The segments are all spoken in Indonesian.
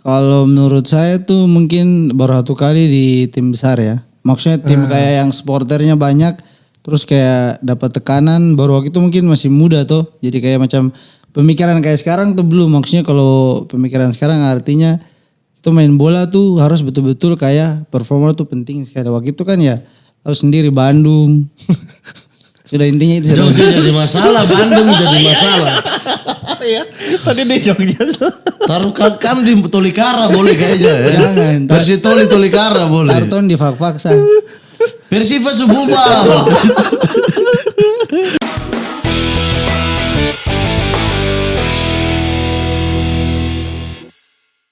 Kalau menurut saya tuh mungkin baru satu kali di tim besar ya. Maksudnya tim kayak yang supporternya banyak, terus kayak dapat tekanan. Baru waktu itu mungkin masih muda tuh, jadi kayak macam pemikiran kayak sekarang tuh belum. Maksudnya kalau pemikiran sekarang artinya itu main bola tuh harus betul-betul kayak performa tuh penting sekali. Waktu itu kan ya tahu sendiri Bandung. Sudah intinya itu. Jogja jadi masalah, Bandung jadi masalah. Iya, tadi di Jogja tuh. Taruh kam di Tolikara boleh kayaknya ya. Jangan. Versi Tolikara boleh. Karton di faksa. Persiva Sububar.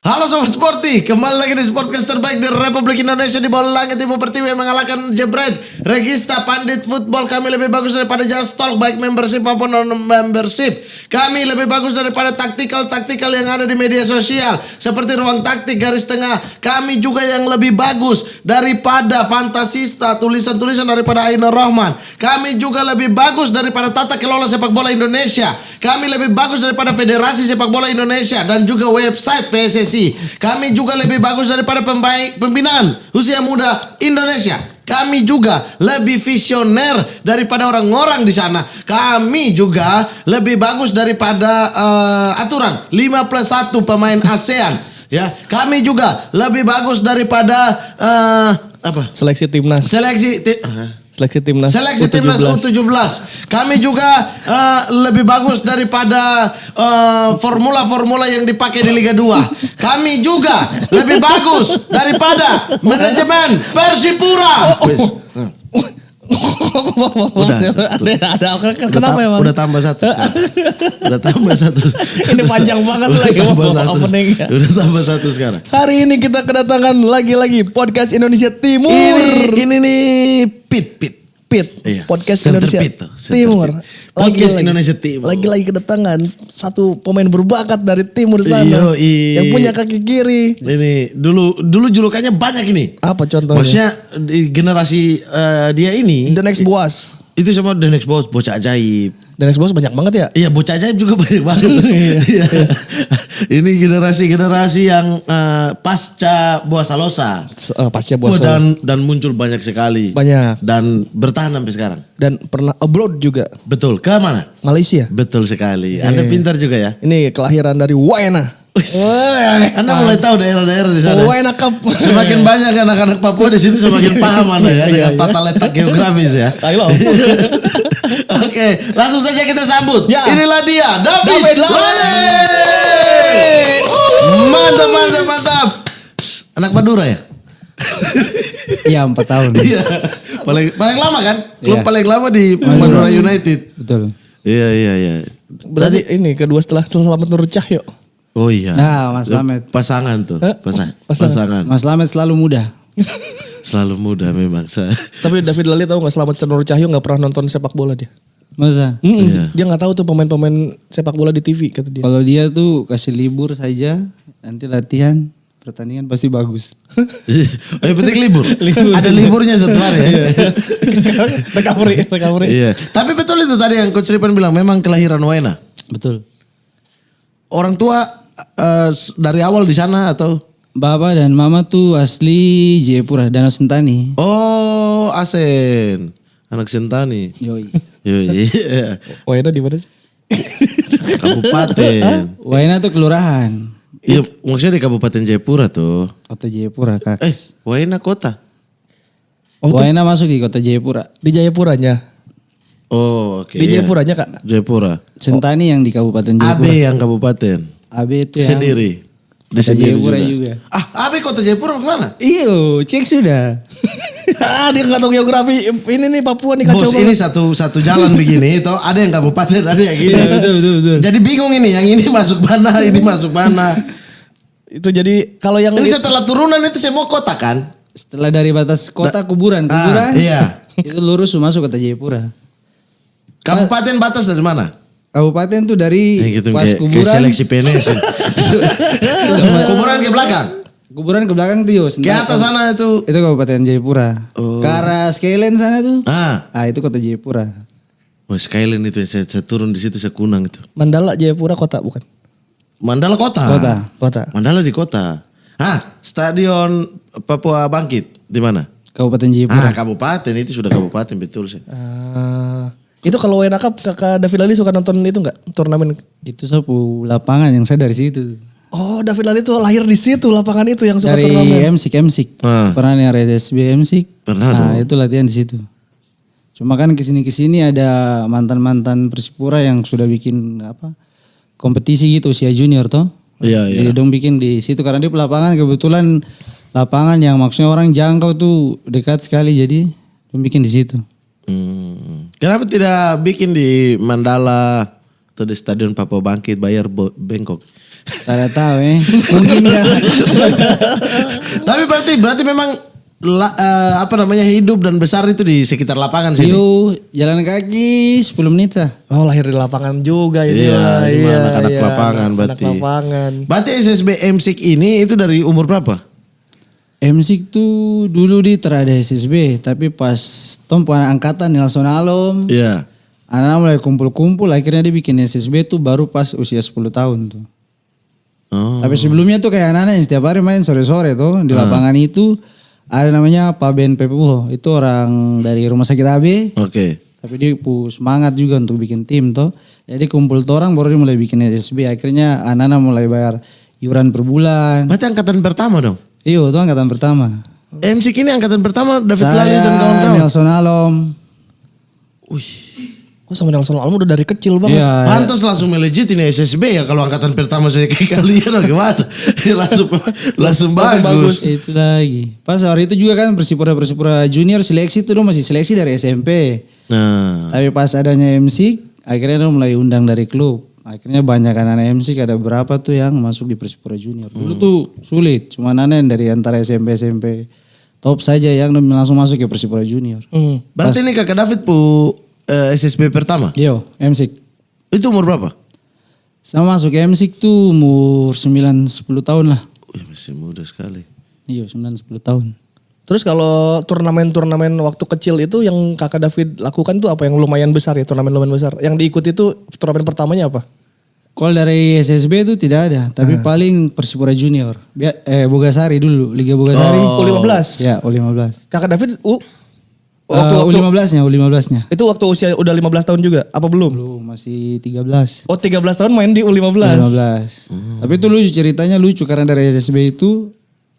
Halo Sobat Sporty, kembali lagi di Sportcast terbaik di Republik Indonesia di bola langit Ibu Pertiwi yang mengalahkan Jebret, Regista, Pandit Football. Kami lebih bagus daripada Just Talk, baik membership maupun non-membership. Kami lebih bagus daripada taktikal yang ada di media sosial, seperti Ruang Taktik, Garis Tengah. Kami juga yang lebih bagus daripada Fantasista, tulisan-tulisan daripada Ainur Rahman. Kami juga lebih bagus daripada Tata Kelola Sepak Bola Indonesia. Kami lebih bagus daripada Federasi Sepak Bola Indonesia dan juga website PSSI. Kami juga lebih bagus daripada pembinaan usia muda Indonesia. Kami juga lebih visioner daripada orang-orang di sana. Kami juga lebih bagus daripada aturan 5+1 pemain ASEAN. Ya, kami juga lebih bagus daripada Seleksi timnas. Seleksi timnas U17. Kami juga lebih bagus daripada formula-formula yang dipakai di Liga 2. Kami juga lebih bagus daripada manajemen Persipura. Ada kenapa emang? Udah tambah satu. Udah tambah satu. Ini panjang banget lagi openingnya. Udah tambah satu sekarang. Hari ini kita kedatangan lagi podcast Indonesia Timur. Ini nih Pit. Iya. Podcast Center Indonesia Pit tuh, Timur. Podcast Indonesia Timur. Lagi kedatangan satu pemain berbakat dari timur sana. Yang punya kaki kiri. Ini dulu julukannya banyak ini. Apa contohnya? Maksudnya di generasi dia ini. The Next Boss. Itu sama The Next Boss, bocah ajaib. The Next Boss banyak banget ya? Iya, bocah ajaib juga banyak banget. Iya. Ini generasi yang pasca Boa Salosa. Pasca Boa Salosa. Dan muncul banyak sekali. Banyak. Dan bertahan sampai sekarang. Dan pernah abroad juga. Betul. Ke mana? Malaysia. Betul sekali. Anda pintar juga ya. Ini kelahiran dari Waena. Anda mulai tahu daerah-daerah di sana. Waena Cup. Semakin banyak anak-anak Papua di sini semakin paham Anda ya dengan tata letak geografis ya. Ayo. Oke, langsung saja kita sambut. Ya. Inilah dia, David Lale. Mantap. Anak Madura ya? Iya 4 tahun. Iya. Paling lama kan? Klub Iya. paling lama di Madura United. Betul. Iya. Berarti ini kedua setelah Selamat Nur Cahyo. Oh iya. Nah, Mas Lamet. Pasangan tuh. Pasangan. Mas Lamet selalu muda. Selalu muda memang. Tapi David Lali tahu nggak Selamat Nur Cahyo nggak pernah nonton sepak bola dia. Masa? Dia nggak tahu tuh pemain-pemain sepak bola di TV kata dia. Kalau dia tuh kasih libur saja, nanti latihan, pertandingan pasti bagus. Yang penting libur. Ada liburnya satu hari ya. recovery. Iya. Tapi betul itu tadi yang Coach Ripan bilang memang kelahiran Waena. Betul. Orang tua dari awal di sana atau? Bapak dan mama tuh asli Jayapura, Danau Sentani. Oh, Asen. Anak Sentani. Yoi. Iya. Waena di mana sih? Kabupaten. Waena tuh kelurahan. Iya, maksudnya di Kabupaten Jayapura tuh. Kota Jayapura, Kak. Waena kota. Waena masuk di kota Jayapura. Di Jayapuranya. Oh, oke. Di Jayapuranya Kak. Jayapura. Sentani yang di Kabupaten AB Jayapura. yang kabupaten. AB itu yang Sendiri. Di kota sendiri Jayapura juga. AB kota Jayapura kemana? Iyo, cek sudah. Dia nggak tahu geografi. Ini nih Papua nih kacau Bos, ini satu jalan begini, toh ada yang kabupaten, ada yang gini. Betul. Jadi bingung ini, yang ini masuk mana, ini masuk mana. Itu jadi kalau yang Ini setelah turunan itu semua kota kan? Setelah dari batas kota kuburan. Iya. Itu lurus masuk kota Jayapura. Kabupaten batas dari mana? Kabupaten tuh dari Gitu, pas kayak kuburan. seleksi PNS. Kuburan ke belakang. Kuburan ke belakang tuh yo. Ke atas sana itu. Itu Kabupaten Jayapura. Ke arah Skyline sana tuh. Itu kota Jayapura. Oh, Skyline itu saya turun di situ saya kunang itu. Mandala Jayapura kota bukan? Mandala kota. Kota. Mandala di kota. Stadion Papua Bangkit di mana? Kabupaten Jayapura. Kabupaten itu sudah kabupaten betul sih. Itu kalau WNA Cup kakak David Lali suka nonton itu enggak? Turnamen. Itu sapu lapangan yang saya dari situ. Oh, David Lali tuh lahir di situ lapangan itu yang suka Dari turnamen. MSIK. Pernah yang RSSB MSIK. Pernah Nah, dong. itu latihan di situ. Cuma kan kesini ada mantan-mantan Persipura yang sudah bikin kompetisi gitu usia junior toh. Iya. Jadi dong bikin di situ karena di lapangan kebetulan lapangan yang maksudnya orang jangkau tuh dekat sekali jadi dong bikin di situ. Kenapa tidak bikin di Mandala atau di Stadion Papua Bangkit bayar Bangkok? Tidak tahu mungkin enggak. Tapi berarti memang hidup dan besar itu di sekitar lapangan sini. Jalan kaki 10 menit sah. Oh, lahir di lapangan juga ini. Iya, anak-anak lapangan berarti. Anak lapangan. Berarti SSB MSIK ini itu dari umur berapa? MSIK tuh dulu di terada SSB, tapi pas tumpuan angkatan Nelson Alom, Iya. anak mulai kumpul-kumpul, akhirnya dia bikin SSB tuh baru pas usia 10 tahun tuh. Oh. Tapi sebelumnya tuh kayak anak-anak yang setiap hari main sore-sore tuh di lapangan itu ada namanya Pak Ben Pepuho, itu orang dari Rumah Sakit AB. Oke. Tapi dia semangat juga untuk bikin tim tuh. Jadi kumpul tuh orang baru dia mulai bikin SSB, akhirnya anak-anak mulai bayar iuran per bulan. Berarti angkatan pertama dong? Iya, itu angkatan pertama. MSIK ini angkatan pertama David Saya, Lali dan kawan-kawan. Nelson Alom. Oh, sama Nelson Alom udah dari kecil banget. Iya. Pantas langsung melejit ini SSB ya kalau angkatan pertama saya kayak kalian gimana? langsung bagus. Itu lagi. Pas hari itu juga kan Persipura junior seleksi itu dong masih seleksi dari SMP. Nah, Tapi pas adanya MC, akhirnya dong mulai undang dari klub. Akhirnya banyak anak MC, ada berapa tuh yang masuk di Persipura junior. Dulu tuh sulit, cuma anak yang dari antara SMP top saja yang langsung masuk ke Persipura junior. berarti ini kakak David SSB pertama? Yo, MC. Itu umur berapa? Sama masuk ke MC tuh umur 9-10 tahun lah. Masih muda sekali. Iya, 9-10 tahun. Terus kalau turnamen-turnamen waktu kecil itu yang kakak David lakukan tuh apa yang lumayan besar ya, turnamen besar? Yang diikuti itu turnamen pertamanya apa? Kalau dari SSB itu tidak ada, tapi paling Persipura junior. Bogasari dulu, Liga Bogasari. U15. Ya, U15. Kakak David U15-nya. itu waktu usia udah 15 tahun juga? Apa belum? Belum, masih 13. Oh, 13 tahun main di U15. 15. Tapi itu lucu, ceritanya lucu karena dari SSB itu,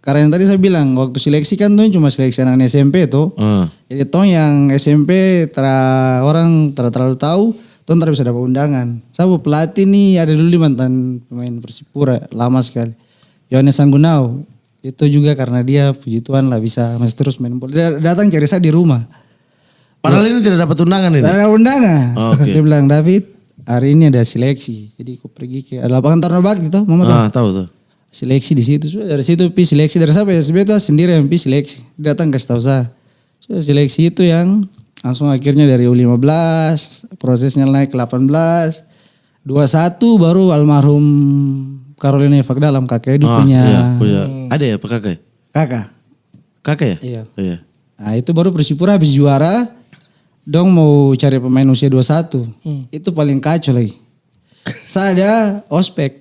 karena yang tadi saya bilang waktu seleksi kan tuh cuma seleksi anak SMP tuh. Jadi toh yang SMP orang terlalu tahu, tuh ntar bisa dapat undangan. Saya pelatih nih ada dulu mantan pemain Persipura lama sekali. Yohanes Anggunau. Itu juga karena dia puji Tuhan lah bisa masih terus main bola. Dia datang cari saya di rumah. Padahal ini tidak dapat undangan ini. Tidak ada undangan. Oke. Dia bilang, David hari ini ada seleksi. Jadi aku pergi ke lapangan Taruna Bakti tuh, Mama tahu. Tahu tuh. Seleksi di situ. Sudah dari situ pi seleksi dari siapa ya? Sebenarnya sendiri yang pi seleksi. Dia datang kasih tahu saya. Sudah seleksi itu yang langsung akhirnya dari U15 prosesnya naik ke 18. 21 baru almarhum Carolina Fakdalam kakek itu punya Ada ya Pak kakak? Kakak ya? Iya. Iya. Nah itu baru Persipura habis juara. Dong mau cari pemain usia 21. Itu paling kacau lagi. Saya ada ospek.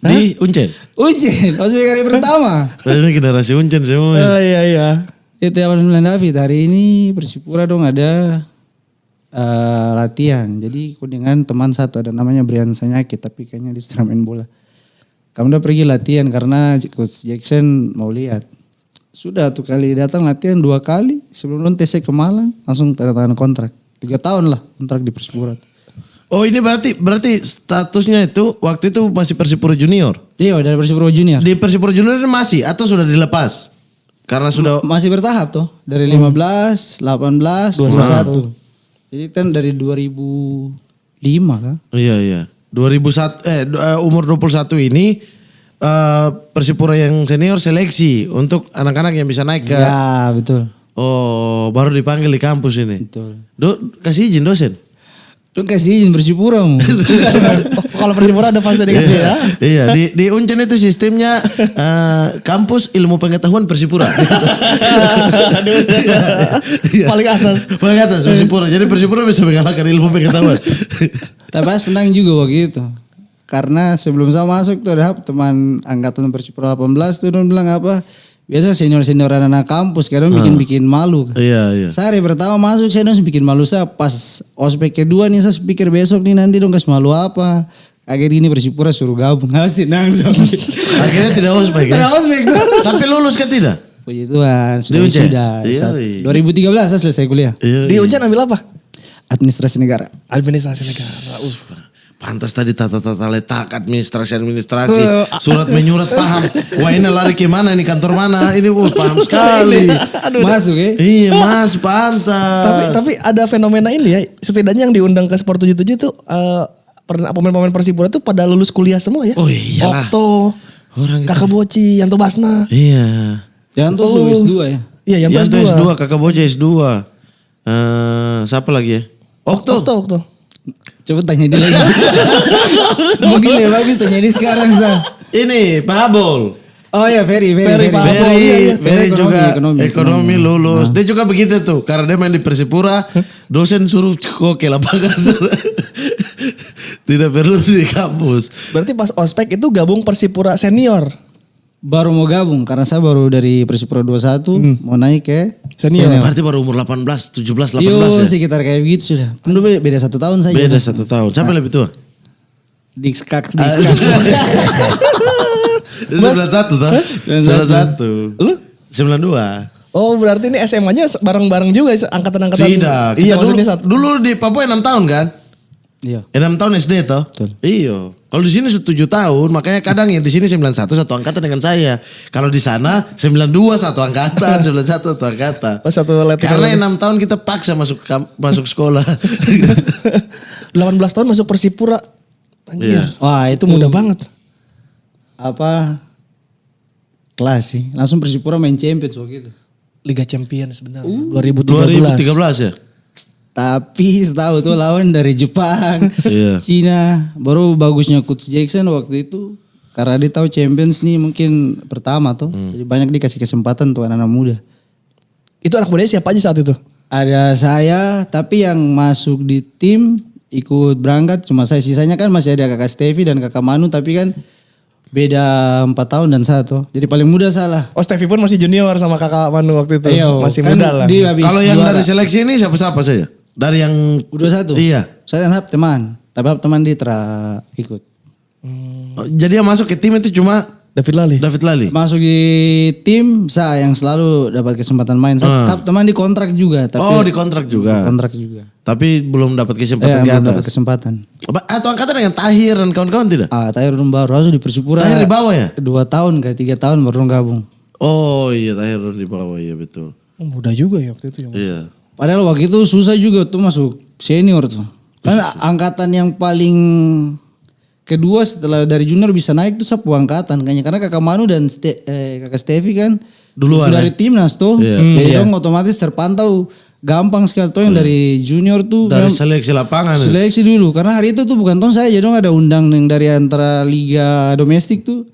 Di Uncen? Uncen, ospek hari pertama. Ini generasi Uncen semua. Oh, iya. Itu yang bilang David, hari ini Persipura dong ada latihan. Jadi aku dengan teman satu ada namanya Brian Sanyaki tapi kayaknya dia sudah main bola. Kamu udah pergi latihan karena Coach Jackson mau lihat. Sudah tuh kali datang latihan 2 kali sebelum TC ke Malang langsung tanda tangan kontrak. 3 tahun lah kontrak di Persipura. Oh ini berarti statusnya itu waktu itu masih Persipura junior? Iya dari Persipura junior. Di Persipura junior masih atau sudah dilepas? Karena sudah Masih bertahap tuh. Dari 15, 18, 21. Jadi kan dari 2005 kan. Iya. 2001 umur 21 ini Persipura yang senior seleksi untuk anak-anak yang bisa naik ke. Ya betul. Oh, baru dipanggil di kampus ini. Betul. Kasih izin dosen. Dong kasih izin Persipura mu. Kalau Persipura ada pasti dikasih ya. Iya, di Uncen itu sistemnya kampus ilmu pengetahuan Persipura. Paling atas. Paling atas Persipura. Jadi Persipura bisa mengalahkan ilmu pengetahuan. Tapi senang juga waktu itu. karena sebelum saya masuk tuh ada teman angkatan Persipura 18 tuh dia bilang apa? Biasa senior-senior anak kampus kadang bikin malu. Iya. Saya hari pertama masuk saya langsung bikin malu saya. Pas ospek kedua nih saya pikir besok nih nanti dong kasih malu apa. Kaget ini Persipura suruh gabung. Ngasih langsung. Akhirnya tidak ospek ya? Tidak ospek tuh. Tapi lulus kan tidak? Puji Tuhan Di Ujen? sudah. Iya, 2013 saya selesai kuliah. Di Ujian ambil apa? Administrasi negara. Administrasi negara. Pantas tadi tata-tata letak administrasi surat menyurat paham. Wah ini lari ke mana ini kantor mana ini paham sekali. Masuk ya. Iya mas pantas. Tapi ada fenomena ini ya. Setidaknya yang diundang ke Sport 77 tuh pemain-pemain Persipura tuh pada lulus kuliah semua ya. Oh iyalah. Okto, Orang Kakak Boci, Yanto Basna. Iya. Jangan tuh S2 ya. Iya, Yanto Yanto S2. S2, Kakak Boja S2. Siapa lagi ya? Okto. Coba tanya dia lagi. Mungkin lebih bagus tanya ini sekarang Sa. Ini Pak Habol. Oh ya Ferry. Ferry, Pak Habol. Iya. Ferry juga ekonomi lulus. Dia juga begitu tuh. Karena dia main di Persipura, dosen suruh ke lapangan. Tidak perlu di kampus. Berarti pas ospek itu gabung Persipura senior. Baru mau gabung karena saya baru dari Persipura 21 mau naik ke Senior. Berarti baru umur 18, 17, 18 Yo, ya? sekitar kayak begitu sudah. Tentu beda 1 tahun saja. Beda 1 tahun. Siapa yang lebih tua? Dikskak. 91 tuh. 91. Lu? 92. Oh berarti ini SMA-nya bareng-bareng juga angkatan-angkatan. Tidak. Iya Kita maksudnya dulu di Papua 6 tahun kan? Iya. 6 tahun SD toh? Betul. Iya. Kalau di sini 7 tahun, makanya kadang yang di sini 91 satu angkatan dengan saya. Kalau di sana 92 satu angkatan, 91 satu angkatan. Oh, satu letter. Karena 6 tahun kita paksa masuk sekolah. 18 tahun masuk Persipura. Anjir. Iya. Wah itu mudah banget. Apa? Kelas sih. Langsung Persipura main Champions waktu itu. Liga Champions sebenarnya. 2013. 2013 ya? Tapi tahu tuh lawan dari Jepang, Iya. Cina. Baru bagusnya Coach Jackson waktu itu karena dia tahu Champions nih mungkin pertama tuh. Jadi banyak dikasih kesempatan tuh anak-anak muda. Itu anak mudanya siapa aja saat itu? Ada saya, tapi yang masuk di tim ikut berangkat cuma saya. Sisanya kan masih ada kakak Stevi dan kakak Manu, tapi kan beda 4 tahun dan 1. Jadi paling muda salah. Oh Stevie pun masih junior sama kakak Manu waktu itu. Iya, Masih kan muda lah. dia habis Kalau yang juara. dari seleksi ini siapa-siapa saja? Dari yang U21? Iya. Saya dan Hap teman. Tapi Hap teman dia ikut. Jadi yang masuk ke tim itu cuma David Lali. David Lali. Masuk di tim saya yang selalu dapat kesempatan main. Saya Hap teman di kontrak juga. Tapi Oh di kontrak juga. kontrak juga. Tapi belum dapat kesempatan di Belum atas. dapat kesempatan. Atau angkatan yang Tahir dan kawan-kawan tidak? Tahir baru langsung di Persipura. Tahir di bawah ya? 2 tahun kayak 3 tahun baru gabung. Oh iya Tahir di bawah iya betul. Oh, muda juga ya waktu itu. Iya. Padahal waktu itu susah juga tuh masuk senior tuh. Kan angkatan yang paling kedua setelah dari junior bisa naik tuh sapu angkatan kayaknya. Karena kakak Manu dan kakak Stevi kan Duluan dari timnas tuh. Iya. Jadi dong otomatis terpantau gampang sekali tuh yang dari junior tuh. Dari seleksi lapangan. Seleksi dulu. Karena hari itu tuh bukan tuh saya dong ada undang yang dari antara liga domestik tuh.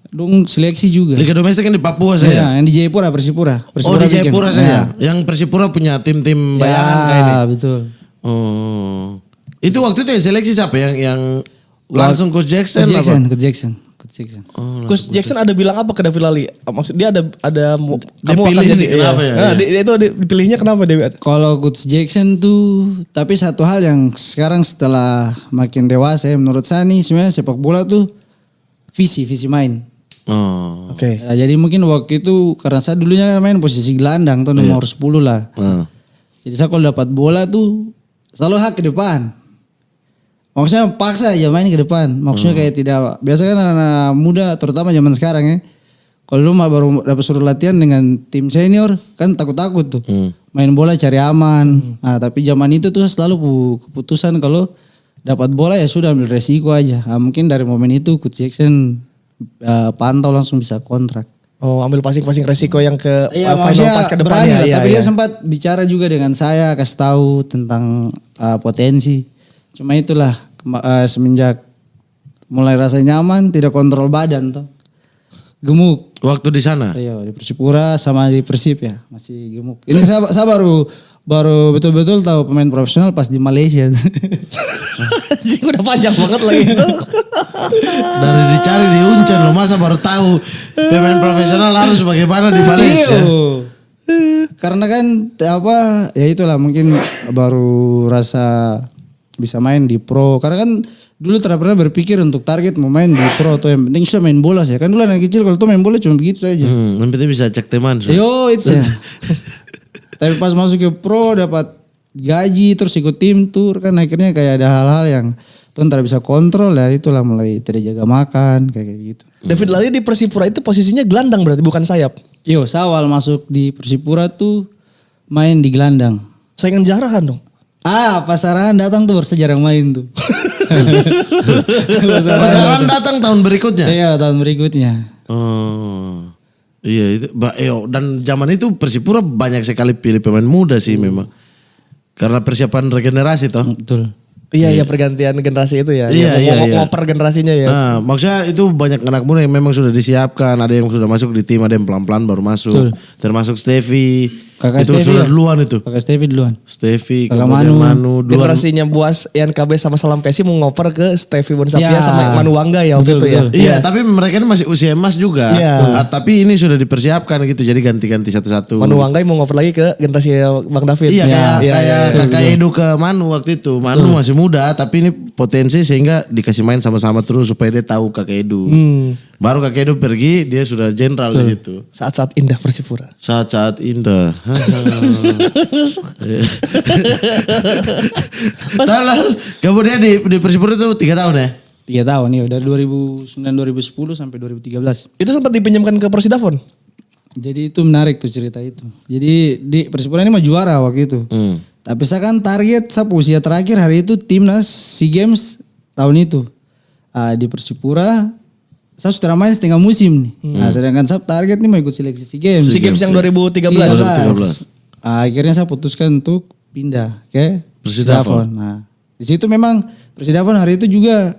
Dong seleksi juga. Liga domestik kan di Papua Iya, saya. yang di Jayapura, Persipura. Oh di bikin. Jayapura saya. Yang Persipura punya tim-tim bayangan kayak ini. Ya, betul. Oh. Itu waktu itu yang seleksi siapa yang langsung Coach Jackson, apa? Coach Jackson. Coach Jackson ada bilang apa ke David Lali? Maksud dia ada Dia kamu akan pilih jadi ini kenapa ya? Nah, itu dipilihnya kenapa dia? Kalau Coach Jackson tuh, tapi satu hal yang sekarang setelah makin dewasa ya menurut saya nih sebenarnya sepak bola tuh visi main. Oh. Oke. Ya, jadi mungkin waktu itu karena saya dulunya main posisi gelandang tuh nomor 10 lah. Jadi saya kalau dapat bola tuh selalu hak ke depan. Maksudnya paksa aja main ke depan. Maksudnya kayak tidak, biasa kan anak muda terutama zaman sekarang ya. Kalau lu baru dapat suruh latihan dengan tim senior kan takut-takut tuh. Main bola cari aman. Nah, tapi zaman itu tuh selalu keputusan kalau dapat bola ya sudah ambil resiko aja. Nah, mungkin dari momen itu Coach Jackson pantau langsung bisa kontrak. Oh, ambil pasing-pasing resiko yang ke Iya, final pas ke depannya. berani lah, tapi dia sempat bicara juga dengan saya, kasih tahu tentang potensi. Cuma itulah semenjak mulai rasa nyaman, tidak kontrol badan tuh. Gemuk. Waktu di sana. Iya, di Persipura sama di Persib ya, masih gemuk. Ini saya baru baru betul-betul tahu pemain profesional pas di Malaysia. Anjing udah panjang banget lagi itu. Dari dicari di Uncen lo, masa baru tahu pemain profesional harus bagaimana di Malaysia. Karena kan apa ya itulah mungkin baru rasa bisa main di pro. Karena kan dulu tidak pernah berpikir untuk target mau main di pro atau yang penting bisa main bola sih. Kan dulu anak kecil kalau tuh main bola cuma begitu saja. Yang penting bisa cek teman. So. Yo itu ya. Tapi pas masuk ke pro dapat gaji terus ikut tim tour kan akhirnya kayak ada hal-hal yang tuh ntar bisa kontrol ya, itulah mulai tidak jaga makan kayak gitu. David Lali di Persipura itu posisinya gelandang berarti bukan sayap. Yo Sawal masuk di Persipura tuh main di gelandang. Saingan Jarahan dong. Pas Arahan datang tuh bersejarah main tuh. Pacaran datang tahun berikutnya. Iya tahun berikutnya. Oh. Iya itu dan zaman itu Persipura banyak sekali pilih pemain muda sih memang. Karena persiapan regenerasi toh. Betul. Iya pergantian generasi itu ya. Iya, iya. Ngoper generasinya ya. Nah, maksudnya itu banyak anak muda yang memang sudah disiapkan, ada yang sudah masuk di tim, ada yang pelan-pelan baru masuk. Betul. Termasuk Stevie. Kakak itu Stevie sudah ya? duluan itu. Kakak Stevie duluan. Stevie, Kakak kemudian Manu. duluan. Generasinya Buas, Ian KB sama Salam Pesi mau ngoper ke Stevie Bonsapia Ya. sama Manu Wangga ya waktu Betul, itu ya. betul. Iya, tapi mereka ini masih usia emas juga. Iya. Tapi ini sudah dipersiapkan gitu, jadi ganti-ganti satu-satu. Manu Wangga mau ngoper lagi ke generasi Bang David. Iya, kayak betul, kakak Edu ke Manu waktu itu. Manu masih muda, tapi ini potensi sehingga dikasih main sama-sama terus supaya dia tahu kakak Edu. Baru kakak Edu pergi, dia sudah jenderal di situ. Saat-saat indah Persipura. Saat-saat indah. Kemudian di Persipura itu 3 tahun ya? 3 tahun ya dari 2009-2010 sampai 2013. Itu sempat dipinjamkan ke Persidafon. Jadi itu menarik tuh cerita itu. Jadi di Persipura ini mah juara waktu itu. Tapi saya kan target saya usia terakhir hari itu timnas SEA Games tahun itu. Di Persipura saya sudah main setengah musim nih. Nah, sedangkan saya target nih mau ikut seleksi SEA Games. SEA Games yang 2013. 2013. Akhirnya saya putuskan untuk pindah ke Persidafon. Persidafon. Nah, di situ memang Persidafon hari itu juga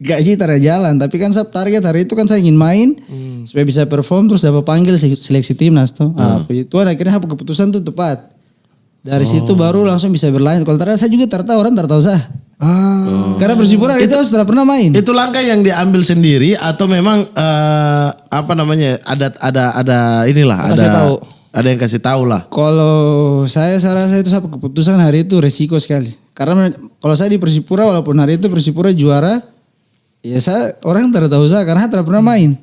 gaji tidak jalan, tapi kan saya target hari itu kan saya ingin main supaya bisa perform terus dapat panggil seleksi timnas tuh. Puji Tuhan akhirnya aku keputusan tuh tepat. Dari situ baru langsung bisa berlanjut. Kalau tidak saya juga tahu orang tahu saya. Karena Persipura itu sudah pernah main. Itu langkah yang diambil sendiri atau memang apa namanya ada inilah Kasih tahu. Ada yang kasih tahu lah. Kalau saya rasa itu satu keputusan hari itu resiko sekali. Karena kalau saya di Persipura walaupun hari itu Persipura juara, ya saya orang tidak tahu saya karena tidak pernah main.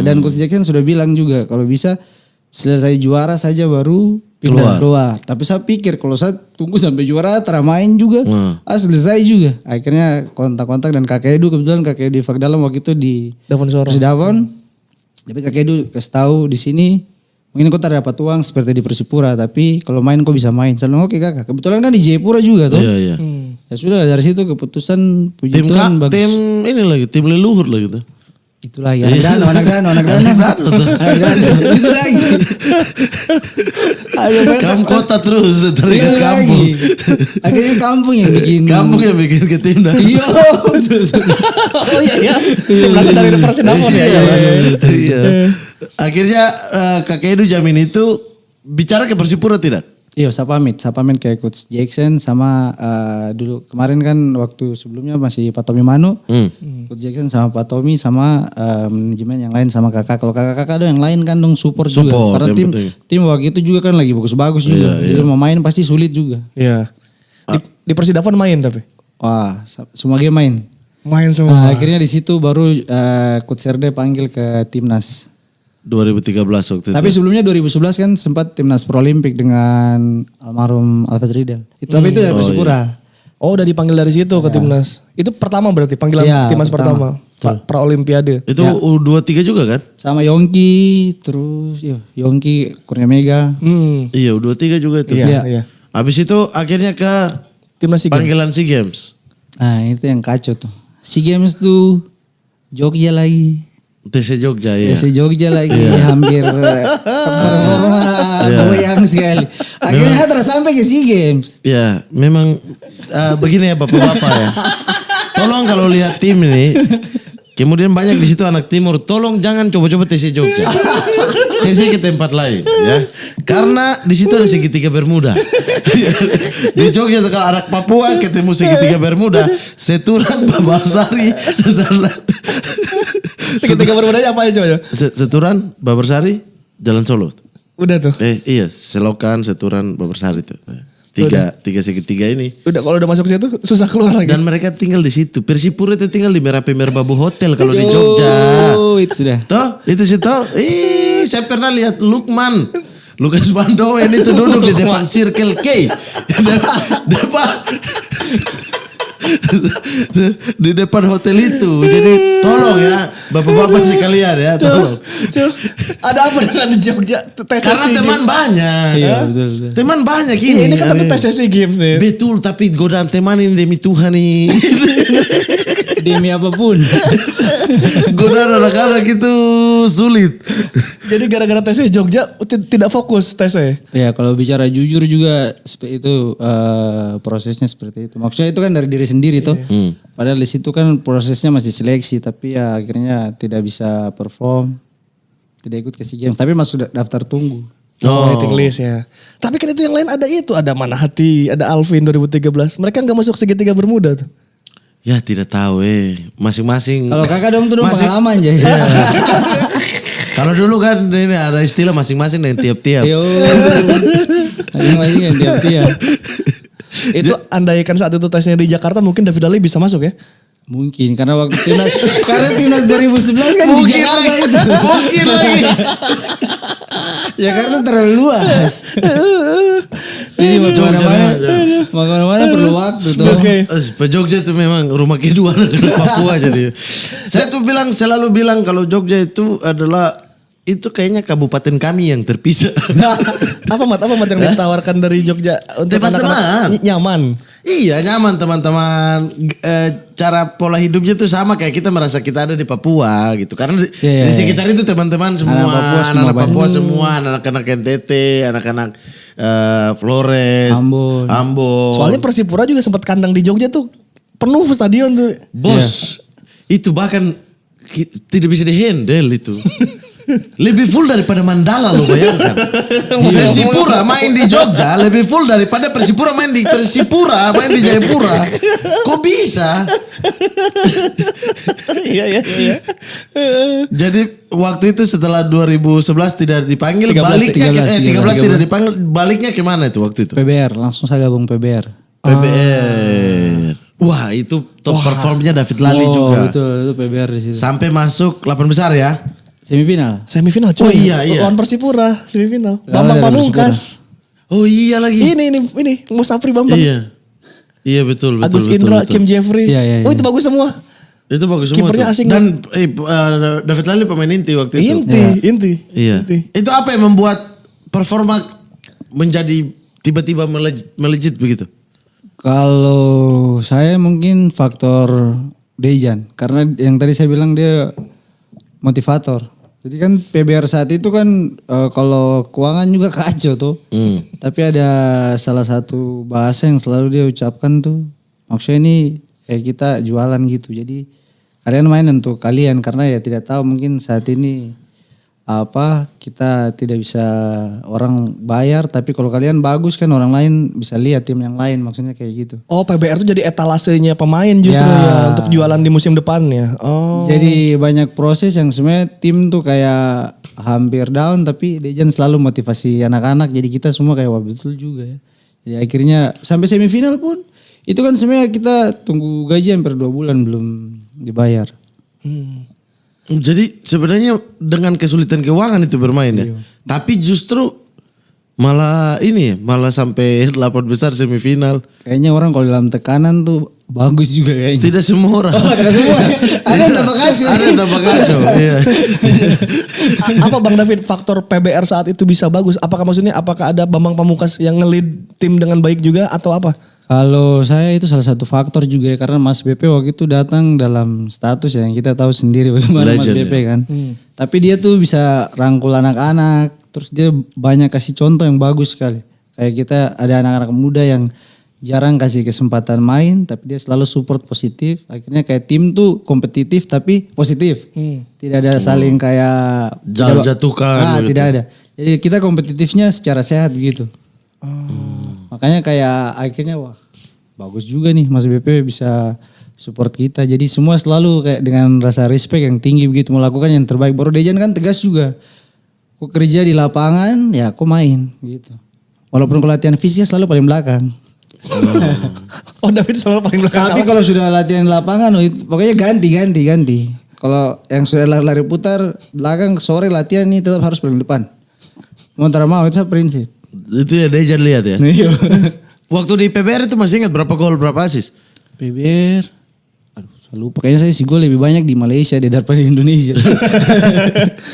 Dan Coach Jackson sudah bilang juga kalau bisa selesai juara saja baru keluar. Tapi saya pikir kalau saya tunggu sampai juara tidak main juga, selesai juga. Akhirnya kontak-kontak dan kakek Edu kebetulan kakek Edu di Fakdalam waktu itu di Davon Sorong. Persidafon. Tapi kakek Edu kasih tahu di sini. Mungkin kau tak dapat uang seperti di Persipura, tapi kalau main kau bisa main. Saya bilang oke kakak. Kebetulan kan di Jayapura juga tuh. Iya. Ya sudah dari situ keputusan puji Tuhan bagus. Tim ini lagi, tim leluhur lagi tuh. Itu lagi anak danau. Itu lagi. Kamu kota terus teringat Itu kampung. lagi. Akhirnya kampung yang bikin. Kampung yang bikin ke timnas. Iya. Oh iya. Timnas dari Persidafon ya. Iya. Akhirnya kakek Edu jamin itu bicara ke Persipura tidak? Iya, saya pamit kayak Coach Jackson sama dulu kemarin kan waktu sebelumnya masih Pak Tommy Manu, Coach Jackson sama Pak Tommy sama manajemen yang lain sama kakak. Kalau kakak dong yang lain kan dong support juga. Karena tim waktu itu juga kan lagi bagus-bagus juga. Jadi mau main pasti sulit juga. Iya. Di Persidafon main tapi. Wah, semua game main. Main semua. Akhirnya di situ baru Coach Serde panggil ke timnas. 2013 waktu itu. Tapi sebelumnya 2011 kan sempat timnas Pro Olimpik dengan almarhum Alfred Riedel. Tapi itu dari Persipura. Oh udah dipanggil dari situ ke timnas. Itu pertama berarti panggilan timnas pertama. Pra Olimpiade. Itu U23 juga kan? Sama Yongki, terus Yongki Kurnia Mega. Iya U23 juga itu. Iya. Habis itu akhirnya ke Timnas SEA Games. panggilan SEA Games. Nah itu yang kacau tuh. SEA Games tuh Jogja lagi. TC Jogja ya. TC Jogja lagi hampir goyang sekali. Akhirnya terus sampai ke SEA Games. Ya memang begini ya bapak-bapak ya. Tolong kalau lihat tim ini, kemudian banyak di situ anak timur, tolong jangan coba-coba TC Jogja. Saya ke tempat lain ya. Karena di situ ada segitiga Bermuda. Di Jogja kalau anak Papua ketemu segitiga Bermuda, Seturan, Babarsari dan Segitiga Bermudanya apa aja coba? Seturan, Babarsari, Jalan Solo. Udah tuh. Iya, Selokan, Seturan, Babarsari itu. Tiga segitiga ini. Udah kalau udah masuk situ susah keluar lagi. Dan mereka tinggal di situ. Persipura itu tinggal di Merapi Merbabu Hotel kalau di Jogja. Oh, itu sudah. Toh, itu sih toh. Saya pernah lihat Lukman. Lukas Pandowen itu duduk di depan Circle K. Depan di depan hotel itu. Jadi tolong ya, bapak-bapak sekalian ya, tolong. Ada apa dengan di Jogja? Karena teman banyak. Iya, betul. Teman banyak ini. Iya, ini kan tapi TCC Games nih. Betul, tapi godaan teman ini demi Tuhan nih. Demi apapun. Godaan anak-anak itu sulit. Jadi gara-gara TC Jogja tidak fokus TC. Ya kalau bicara jujur juga seperti itu prosesnya seperti itu. Maksudnya itu kan dari diri sendiri toh. Padahal di situ kan prosesnya masih seleksi tapi ya akhirnya tidak bisa perform, tidak ikut ke SEA Games tapi masuk daftar tunggu. Waiting list ya. Tapi kan itu yang lain ada itu, ada Manahati, ada Alvin 2013. Mereka nggak masuk segitiga Bermuda tuh. Ya tidak tahu masing-masing. Kalau kakak dong tuh pengalaman aja. Kalau dulu kan ini ada istilah masing-masing dengan tiap-tiap. Yo. Masing-masing yang tiap-tiap. Itu andaikan saat itu tesnya di Jakarta mungkin David Ali bisa masuk ya? Mungkin karena waktu timnas 2011 kan di Jakarta itu. Mungkin lagi. Jakarta terlalu luas. Jadi mau kemana-mana perlu waktu tuh. Oke. Jogja itu memang rumah kedua dari Papua jadi. Saya tuh selalu bilang kalau Jogja itu adalah itu kayaknya kabupaten kami yang terpisah. Apa mat yang ditawarkan dari Jogja untuk Teman-teman. anak-anak nyaman? Iya nyaman teman-teman. Cara pola hidupnya tuh sama kayak kita merasa kita ada di Papua gitu. Karena di sekitar itu teman-teman semua, anak Papua semua, anak-anak NTT, anak-anak Flores, Ambon. Soalnya Persipura juga sempat kandang di Jogja tuh penuh stadion tuh. Bos, itu bahkan tidak bisa dihandle itu. Lebih full daripada Mandala lo bayangkan. Persipura main di Jogja lebih full daripada Persipura main di Jayapura. Kok bisa? Iya. Jadi waktu itu setelah 2011 tidak dipanggil 13 tidak dipanggil, baliknya kemana itu waktu itu? PBR, langsung saya gabung PBR. PBR. Wah, itu top performnya David Lali juga. Betul, itu PBR di situ. Sampai masuk 8 besar ya. Semifinal coy. Oh iya. Lawan Persipura semifinal. Lawan Bambang dari Pamungkas. Oh iya lagi. Ini Musafri Bambang. Iya betul. Agus Indra, Kim Jeffrey. Iya. Oh itu bagus semua. Itu bagus semua. Kipernya asing. Dan David Lali pemain inti waktu itu. Inti. Iya. Itu apa yang membuat performa menjadi tiba-tiba melejit begitu? Kalau saya mungkin faktor Dejan. Karena yang tadi saya bilang dia motivator. Jadi kan PBR saat itu kan kalau keuangan juga kacau tuh. Tapi ada salah satu bahasa yang selalu dia ucapkan tuh. Maksudnya ini kayak kita jualan gitu. Jadi kalian main untuk kalian karena ya tidak tahu mungkin saat ini kita tidak bisa orang bayar tapi kalau kalian bagus kan orang lain bisa lihat tim yang lain maksudnya kayak gitu. Oh PBR itu jadi etalasenya pemain justru ya untuk jualan di musim depan ya. Oh. Jadi banyak proses yang sebenarnya tim tuh kayak hampir down tapi Dejan selalu motivasi anak-anak jadi kita semua kayak wah betul juga ya. Jadi akhirnya sampai semifinal pun itu kan sebenarnya kita tunggu gaji hampir 2 bulan belum dibayar. Jadi sebenarnya dengan kesulitan keuangan itu bermain ya. Tapi justru malah sampai 8 besar semifinal. Kayaknya orang kalau dalam tekanan tuh bagus juga kayaknya. Tidak semua orang. Tidak semua. Ada yang tambah kacau. Ada yang tambah kacau. Iya. Apa Bang David faktor PBR saat itu bisa bagus? Apakah ada Bambang Pamungkas yang nge-lead tim dengan baik juga atau apa? Kalau saya itu salah satu faktor juga ya karena Mas BP waktu itu datang dalam status yang kita tahu sendiri bagaimana Mas BP kan. Tapi dia tuh bisa rangkul anak-anak, terus dia banyak kasih contoh yang bagus sekali. Kayak kita ada anak-anak muda yang jarang kasih kesempatan main, tapi dia selalu support positif. Akhirnya kayak tim tuh kompetitif tapi positif. Tidak ada saling kayak jatuhkan. Tidak ada. Jadi kita kompetitifnya secara sehat gitu. Makanya kayak akhirnya wah bagus juga nih Mas BP bisa support kita. Jadi semua selalu kayak dengan rasa respect yang tinggi begitu melakukan yang terbaik. Baru Dejan kan tegas juga. Aku kerja di lapangan ya aku main gitu. Walaupun kalau latihan fisik selalu paling belakang. Oh David selalu paling belakang. Tapi kalau sudah latihan di lapangan pokoknya ganti. Kalau yang sudah lari putar belakang sore latihan nih tetap harus paling depan. Mau antara mau itu prinsip. Itu ya Dejan lihat ya. Iya. Waktu di PBR itu masih ingat berapa gol berapa assist? PBR. Aduh, saya lupa. Kayaknya saya sih gol lebih banyak di Malaysia daripada di Indonesia.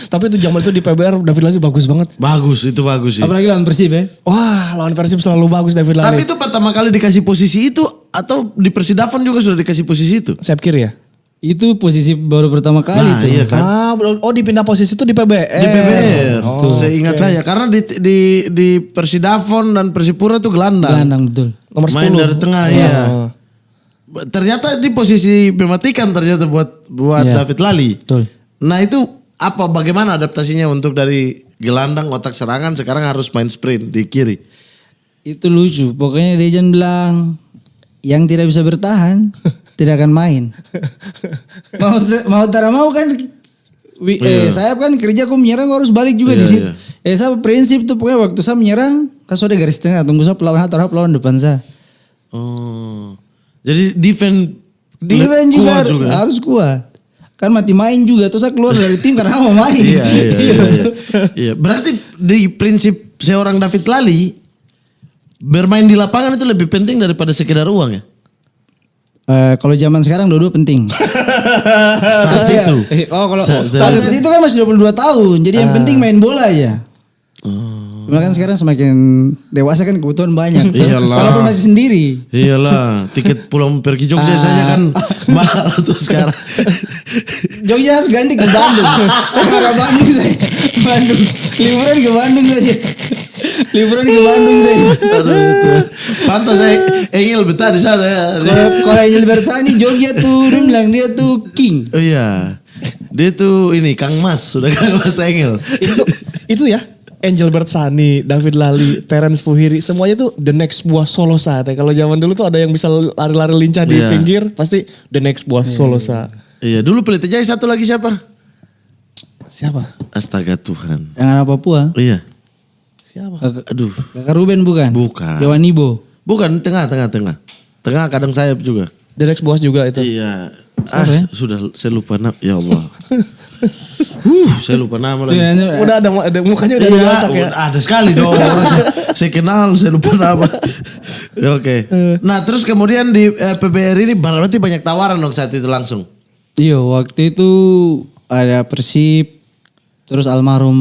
Tapi itu zaman itu di PBR David Lali bagus banget. Bagus sih. Apalagi lawan Persib ya. Wah lawan Persib selalu bagus David Lali. Tapi itu pertama kali dikasih posisi itu atau di Persidafon juga sudah dikasih posisi itu? Sayap kiri ya? Itu posisi baru pertama kali tuh. Iya kan? Dipindah posisi itu di PBR. Di PBR. Seingat saya karena di Persidafon dan Persipura tuh gelandang. Gelandang betul. Nomor 10. Main dari tengah ya. Ternyata di posisi mematikan ternyata buat David Lali. Betul. Nah itu bagaimana adaptasinya untuk dari gelandang otak serangan sekarang harus main sprint di kiri? Itu lucu. Pokoknya Dejan bilang yang tidak bisa bertahan tidak akan main. Mau tak mau kan saya kan kerja aku menyerang harus balik juga di situ. Saya prinsip tuh pokoknya waktu saya menyerang kan sudah garis tengah tunggu saya pelawan atau pelawan depan saya. Oh. Jadi defense juga harus kuat. Kan mati main juga terus saya keluar dari tim karena mau main. Iya. Berarti di prinsip seorang David Lali bermain di lapangan itu lebih penting daripada sekedar uang ya? Kalau zaman sekarang dua-dua penting. Saat itu. Saat itu kan masih 22 tahun. Jadi yang penting main bola aja. Cuma kan sekarang semakin dewasa kan kebutuhan banyak. Iyalah. Walaupun masih sendiri. Iyalah, tiket pulang pergi Jogja saja kan mahal tuh sekarang. Jogja harus ganti ke Bandung. Karena Bandung saya. Bandung. Liburan ke Bandung saja. Pantas saya Engel betah di sana ya. Kalau Engel Bersani Jogja tuh dia bilang dia tuh king. Oh iya. Dia tuh ini Kang Mas, sudah Kang Mas Engel. Itu ya. Angel Bersani, David Lali, Terence Puhiri, semuanya tuh the next buah Solosa. Kalau zaman dulu tuh ada yang bisa lari-lari lincah di pinggir, pasti the next buah Solosa. Iya, dulu Pelita Jaya satu lagi siapa? Astaga Tuhan. Yang anak Papua. Iya. Siapa? Aduh. Kakak Ruben bukan? Bukan. Jawa Nibo. Bukan, tengah. Tengah kadang sayap juga. The next boss juga itu. Iya. Ya? Sudah saya lupa nama. Ya Allah. Saya lupa nama lagi. Udah ada mukanya udah ada otak ya. Ada sekali dong. Saya kenal, saya lupa nama. Oke. Nah terus kemudian di PBR ini berarti banyak tawaran dong saat itu langsung. Iya waktu itu ada Persib. Terus almarhum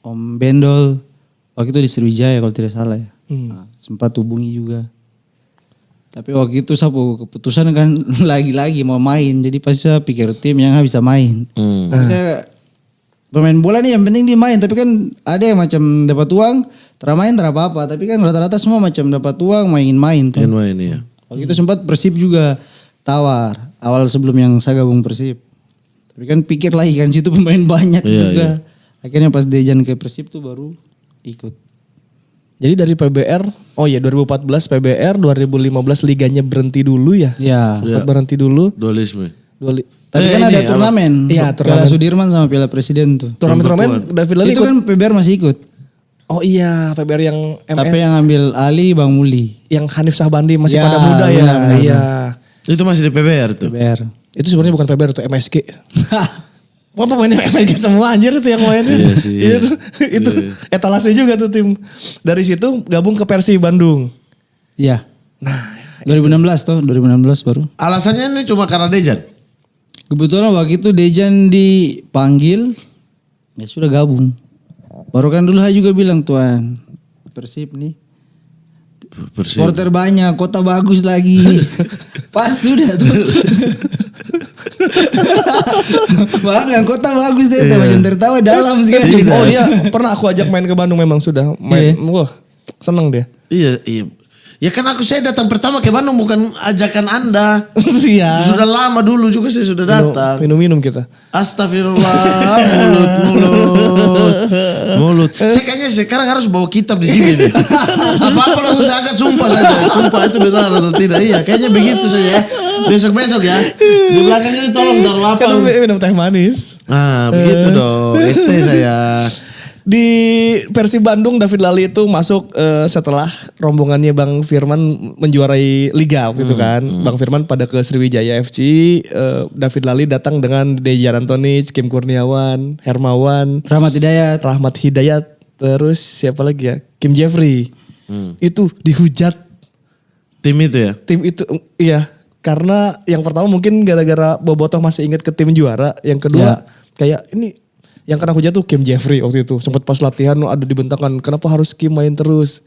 Om Bendol. Waktu itu di Sriwijaya kalau tidak salah ya. Nah, sempat hubungi juga. Tapi waktu itu saya keputusan kan lagi-lagi mau main. Jadi pasti saya pikir tim yang bisa main. Saya pemain bola nih yang penting dia main. Tapi kan ada yang macam dapat uang, teramain apa-apa. Tapi kan rata-rata semua macam dapat uang main tuh. Main ya. Waktu itu sempat Persib juga tawar. Awal sebelum yang saya gabung Persib. Tapi kan pikir lagi kan situ pemain banyak juga. Akhirnya pas Dejan ke Persib tuh baru ikut. Jadi dari PBR, 2014 PBR, 2015 liganya berhenti dulu ya? Iya. Sempat berhenti dulu. Dualisme. Tapi kan ada turnamen. Iya, Piala Sudirman sama Piala Presiden tuh. Turnamen David Lali itu kan PBR masih ikut. Oh iya, PBR yang Tapi yang ambil Ali Bang Muli. Yang Hanif Sahbandi masih Ya, pada muda ya. benar. Iya. Itu masih di PBR tuh. PBR. Itu sebenarnya bukan PBR itu MSG. Wah pemainnya MSG semua anjir itu yang mainnya. Iya sih. Iya. Itu etalase juga tuh tim. Dari situ gabung ke Persib Bandung. Iya. Nah, 2016 tuh, 2016 baru. Alasannya ini cuma karena Dejan. Kebetulan waktu itu Dejan dipanggil, ya sudah gabung. Baru kan dulu saya juga bilang tuan, Persib nih. Persib. Supporter banyak, kota bagus lagi. Pas sudah tuh. Malah bilang kota bagus ya, macam tertawa dalam sekali. Oh iya, pernah aku ajak main ke Bandung memang sudah. Main, wah seneng dia. Iya. Ya kan saya datang pertama ke Bandung bukan ajakan Anda. Iya. Sudah lama dulu juga saya sudah datang. Minum-minum kita. Astagfirullah, mulut. Saya kayaknya sekarang harus bawa kitab di sini deh. Apa-apa langsung saya angkat sumpah saja. Sumpah itu benar atau tidak. Iya, kayaknya begitu saja ya. Besok-besok ya. Di belakangnya ini tolong taruh apa. Kan minum teh manis. Ah, begitu dong. ST saya. Di Persib Bandung David Lali itu masuk setelah rombongannya Bang Firman menjuarai liga waktu itu kan. Bang Firman pada ke Sriwijaya FC, David Lali datang dengan Dejan Antonic, Kim Kurniawan, Hermawan, Rahmat Hidayat, terus siapa lagi ya? Kim Jeffrey. Itu dihujat Tim itu ya? tim itu, iya. Karena yang pertama mungkin gara-gara Bobotoh masih ingat ke tim juara, yang kedua kayak ini yang kena hujat tuh Kim Jeffrey waktu itu. Sempat pas latihan ada dibentangkan, kenapa harus Kim main terus.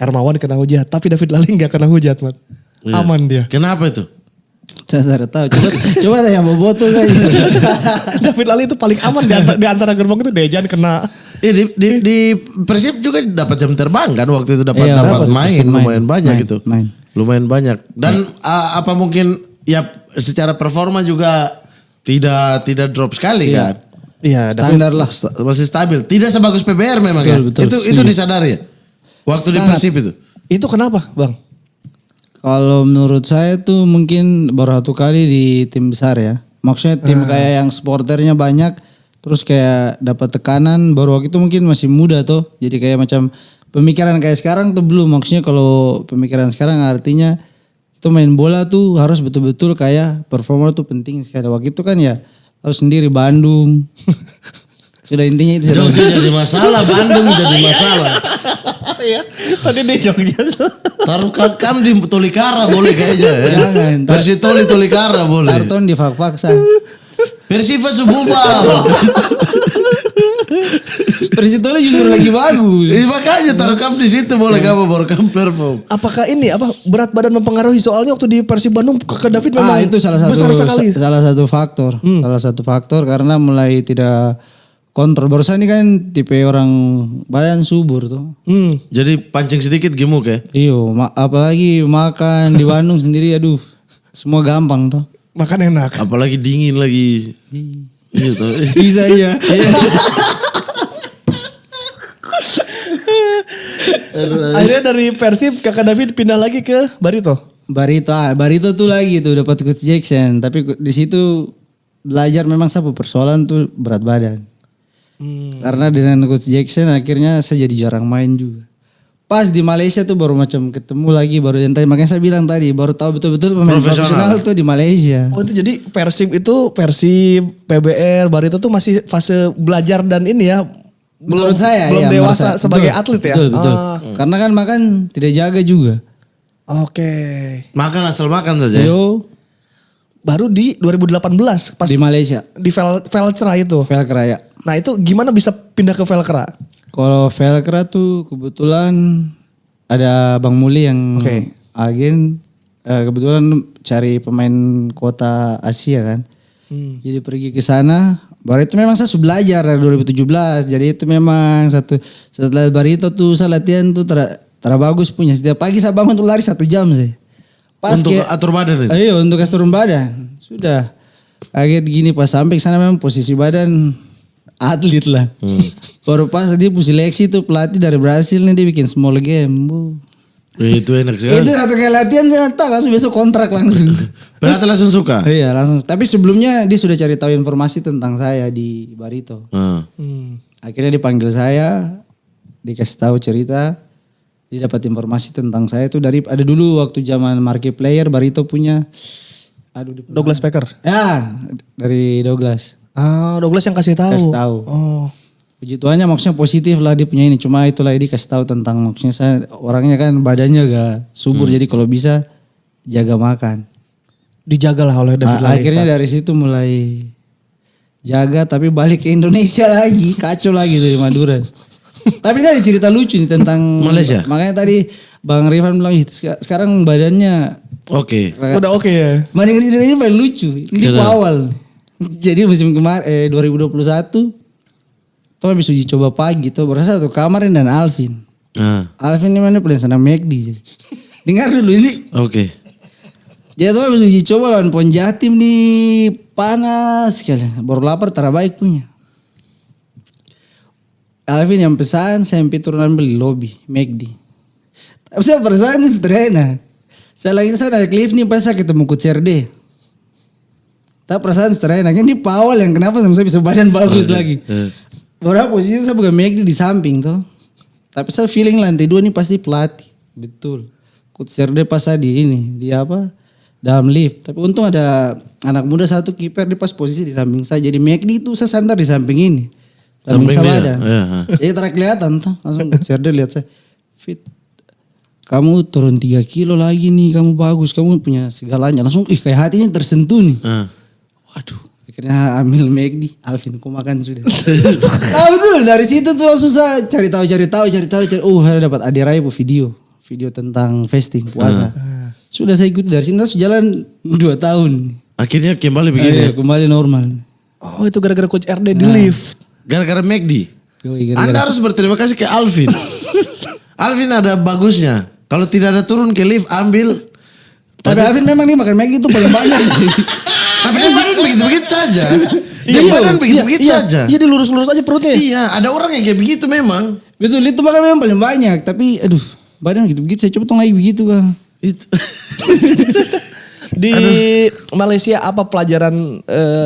Hermawan kena hujat, tapi David Lali gak kena hujat, Mat. Iya. Aman dia. Kenapa itu? Saya tidak tahu. Coba tanya Bobotoh saja. David Lali itu paling aman di antara gerbong itu. Dejan kena. Di Persib juga dapat jam terbang kan waktu itu dapat Iya, main lumayan banyak gitu. Main. Lumayan banyak. Dan apa mungkin ya secara performa juga tidak drop sekali kan? Iya, Standar lah. Masih stabil. Tidak sebagus PBR memang Betul, kan? Itu disadari ya? Waktu di Sangat. Persib itu. Itu kenapa, Bang? Kalau menurut saya tuh mungkin baru satu kali di tim besar ya. Maksudnya tim kayak yang supporternya banyak. Terus kayak dapat tekanan. Baru waktu itu mungkin masih muda tuh. Jadi kayak macam pemikiran kayak sekarang tuh belum. Maksudnya kalau pemikiran sekarang artinya itu main bola tuh harus betul-betul kayak performa tuh penting sekali. Waktu itu kan ya tahu sendiri Bandung. Sudah intinya itu. Jogja jadi masalah, Bandung jadi masalah. Iya, tadi di Jogja tuh. Taruh kam di Tolikara boleh kayaknya ya. Jangan. Versi Tolikara boleh. Karton di faksa. Persiva Sububar. Persitolo justru lagi bagus. Makanya taruh kam di situ boleh kamu baru kam perform. Apakah ini berat badan mempengaruhi? Soalnya waktu di Persib Bandung ke David memang Itu salah besar sekali. salah satu faktor. Salah satu faktor karena mulai tidak kontrol. Barusan ini kan tipe orang badan subur tuh. Jadi pancing sedikit gemuk ya. Iyo, apalagi makan di Bandung sendiri aduh. Semua gampang tuh. Makan enak. Apalagi dingin lagi. Iya tuh. Bisa ya. Akhirnya dari Persib kakak David pindah lagi ke Barito. Barito tuh lagi tuh dapat coach Jackson, tapi di situ belajar memang satu persoalan tuh berat badan. Karena dengan coach Jackson akhirnya saya jadi jarang main juga. Pas di Malaysia tuh baru macam ketemu lagi baru yang tadi makanya saya bilang tadi baru tahu betul-betul pemain profesional tuh di Malaysia. Oh itu jadi Persib PBR, Barito tuh masih fase belajar dan ini ya. Menurut saya belum ya, dewasa merasa, sebagai betul, atlet ya. Betul. Karena kan makan tidak jaga juga. Oke. Makan asal makan saja. Yo Baru di 2018 pas di Malaysia, di Velcra itu. Velcra ya. Nah itu gimana bisa pindah ke Velcra? Kalau Velcra tuh kebetulan ada Bang Muli yang agen kebetulan cari pemain kota Asia kan. Jadi pergi ke sana. Baru itu memang saya sudah belajar dari 2017. Jadi itu memang setelah Barito tuh saya latihan tuh bagus punya. Setiap pagi saya bangun tuh lari 1 jam sih. Untuk atur badan itu? Iya untuk turun badan. Sudah. Kaget gini pas sampai ke sana memang posisi badan atlet lah. Baru pas dia seleksi tuh pelatih dari Brasil nih dia bikin small game. Itu enak sekali. Itu satu kali latihan saya tak langsung besok kontrak langsung. Berarti langsung suka? Iya langsung. Tapi sebelumnya dia sudah cari tahu informasi tentang saya di Barito. Akhirnya dipanggil saya, dikasih tahu cerita, dia dapat informasi tentang saya itu dari ada dulu waktu zaman market player Barito punya. Douglas Packer. Ya dari Douglas. Douglas yang kasih tahu. Kasih tahu. Oh. Puji Tuhannya maksudnya positif lah dia punya ini. Cuma itulah dia kasih tahu tentang maksudnya saya orangnya kan badannya gak subur. Jadi kalau bisa jaga makan. Dijagalah oleh David Lali. Akhirnya dari situ mulai jaga tapi balik ke Indonesia lagi. Kacau lagi dari Madura. Tapi ini ada cerita lucu nih tentang Malaysia. Makanya tadi Bang Rifan bilang sekarang badannya Oke. Udah oke ya. Mending ini paling lucu. Ini di awal. Jadi musim kemarin 2021 tuh habis uji coba pagi tuh berasa satu kamarin dan Alvin. Alvin ini mana paling senang McD. Dengar dulu ini. Oke. Jadwal habis uji coba lawan Pon Jatim nih panas sekali. Baru lapar terbaik punya. Alvin yang pesan sampai turunan beli lobby McD. Tapi saya perasaan ini sederhana. Saya lagi sana naik lift nih pas saya ketemu Coach RD. Tapi perasaan sederhana. Ini Paul yang kenapa saya bisa badan bagus lagi. Berapa posisi saya bukan McD di samping tuh. Tapi saya feeling lantai 2 nih pasti pelatih. Betul. Coach RD pas saya di ini. Di apa? Dalam lift. Tapi untung ada anak muda satu kiper di pas posisi di samping saya. Jadi McD itu saya sandar di samping ini. Samping sama dia? ada. Iya. Jadi terkelihatan tuh. Langsung Coach RD lihat saya. Fit. Kamu turun 3 kilo lagi nih. Kamu bagus. Kamu punya segalanya. Langsung kayak hatinya tersentuh nih. Waduh. Akhirnya ambil McD. Alvin, kau makan sudah. Nah betul. Dari situ tuh langsung saya cari tahu. Saya dapat Adirai video tentang fasting puasa. Sudah saya ikuti dari sini jalan 2 tahun. Akhirnya kembali begini. Iya, kembali normal. Oh itu gara-gara Coach RD di lift. Gara-gara McD. Yoi, Anda harus berterima kasih ke Alvin. Alvin ada bagusnya. Kalau tidak ada turun ke lift ambil. Tapi Alvin memang nih makan McD itu paling banyak. Tapi kan badan begitu-begitu saja. Dia badan begitu-begitu saja. Iya dilurus-lurus aja perutnya. Iya, ada orang yang kayak begitu memang. Betul, itu makan memang paling banyak. Tapi aduh, badan gitu-begitu. Saya coba tong lagi begitu kan. Itu. Di Malaysia apa pelajaran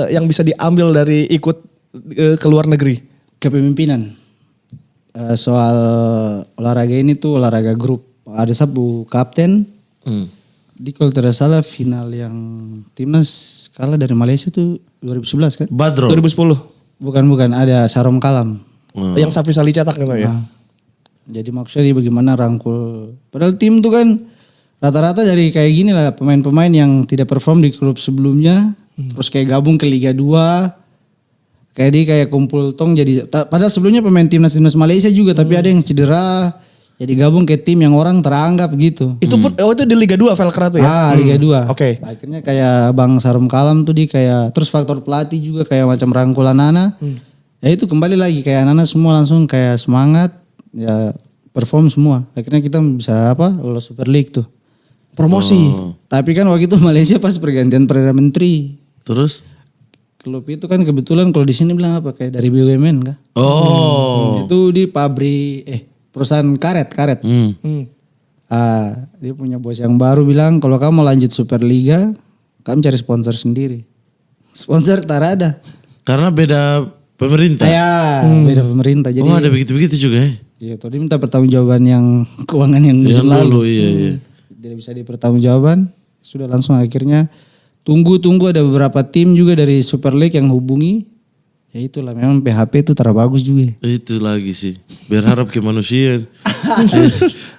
yang bisa diambil dari ikut ke luar negeri? Kepemimpinan. Soal olahraga ini tuh olahraga grup. Ada satu kapten. Di kalau tidak salah final yang timnas kalah dari Malaysia tuh 2011 kan? Badro. 2010. Bukan. Ada Sarom Kalam. Yang Safi Salih cetak gitu ya. Jadi maksudnya bagaimana rangkul. Padahal tim tuh kan rata-rata dari kayak gini lah pemain-pemain yang tidak perform di klub sebelumnya. Terus kayak gabung ke Liga 2. Kayak kumpul tong jadi. Padahal sebelumnya pemain timnas Malaysia juga. Tapi ada yang cedera. Jadi gabung ke tim yang orang teranggap gitu. Itu pun itu di Liga 2 Velkra tuh ya? Liga 2. Oke. Akhirnya kayak Bang Sarum Kalam tuh kayak. Terus faktor pelatih juga kayak macam rangkul anak-anak. Ya itu kembali lagi kayak anak-anak semua langsung kayak semangat. Ya perform semua. Akhirnya kita bisa lolos Super League tuh. Promosi. Tapi kan waktu itu Malaysia pas pergantian Perdana Menteri. Terus? Klub itu kan kebetulan kalau di sini bilang apa kayak dari BUMN kan? Itu di pabrik perusahaan karet. Dia punya bos yang baru bilang kalau kamu mau lanjut Super Liga, kamu cari sponsor sendiri. Sponsor tak ada. Karena beda pemerintah. Beda pemerintah. Jadi ada begitu-begitu juga ya? Iya, tadi minta pertanggungjawaban yang keuangan yang musim lalu. Iya. Tidak bisa dipertanggungjawaban. Sudah langsung akhirnya tunggu ada beberapa tim juga dari Super League yang hubungi. Ya itulah memang PHP itu terbagus juga. Itu lagi sih. Berharap ke manusia.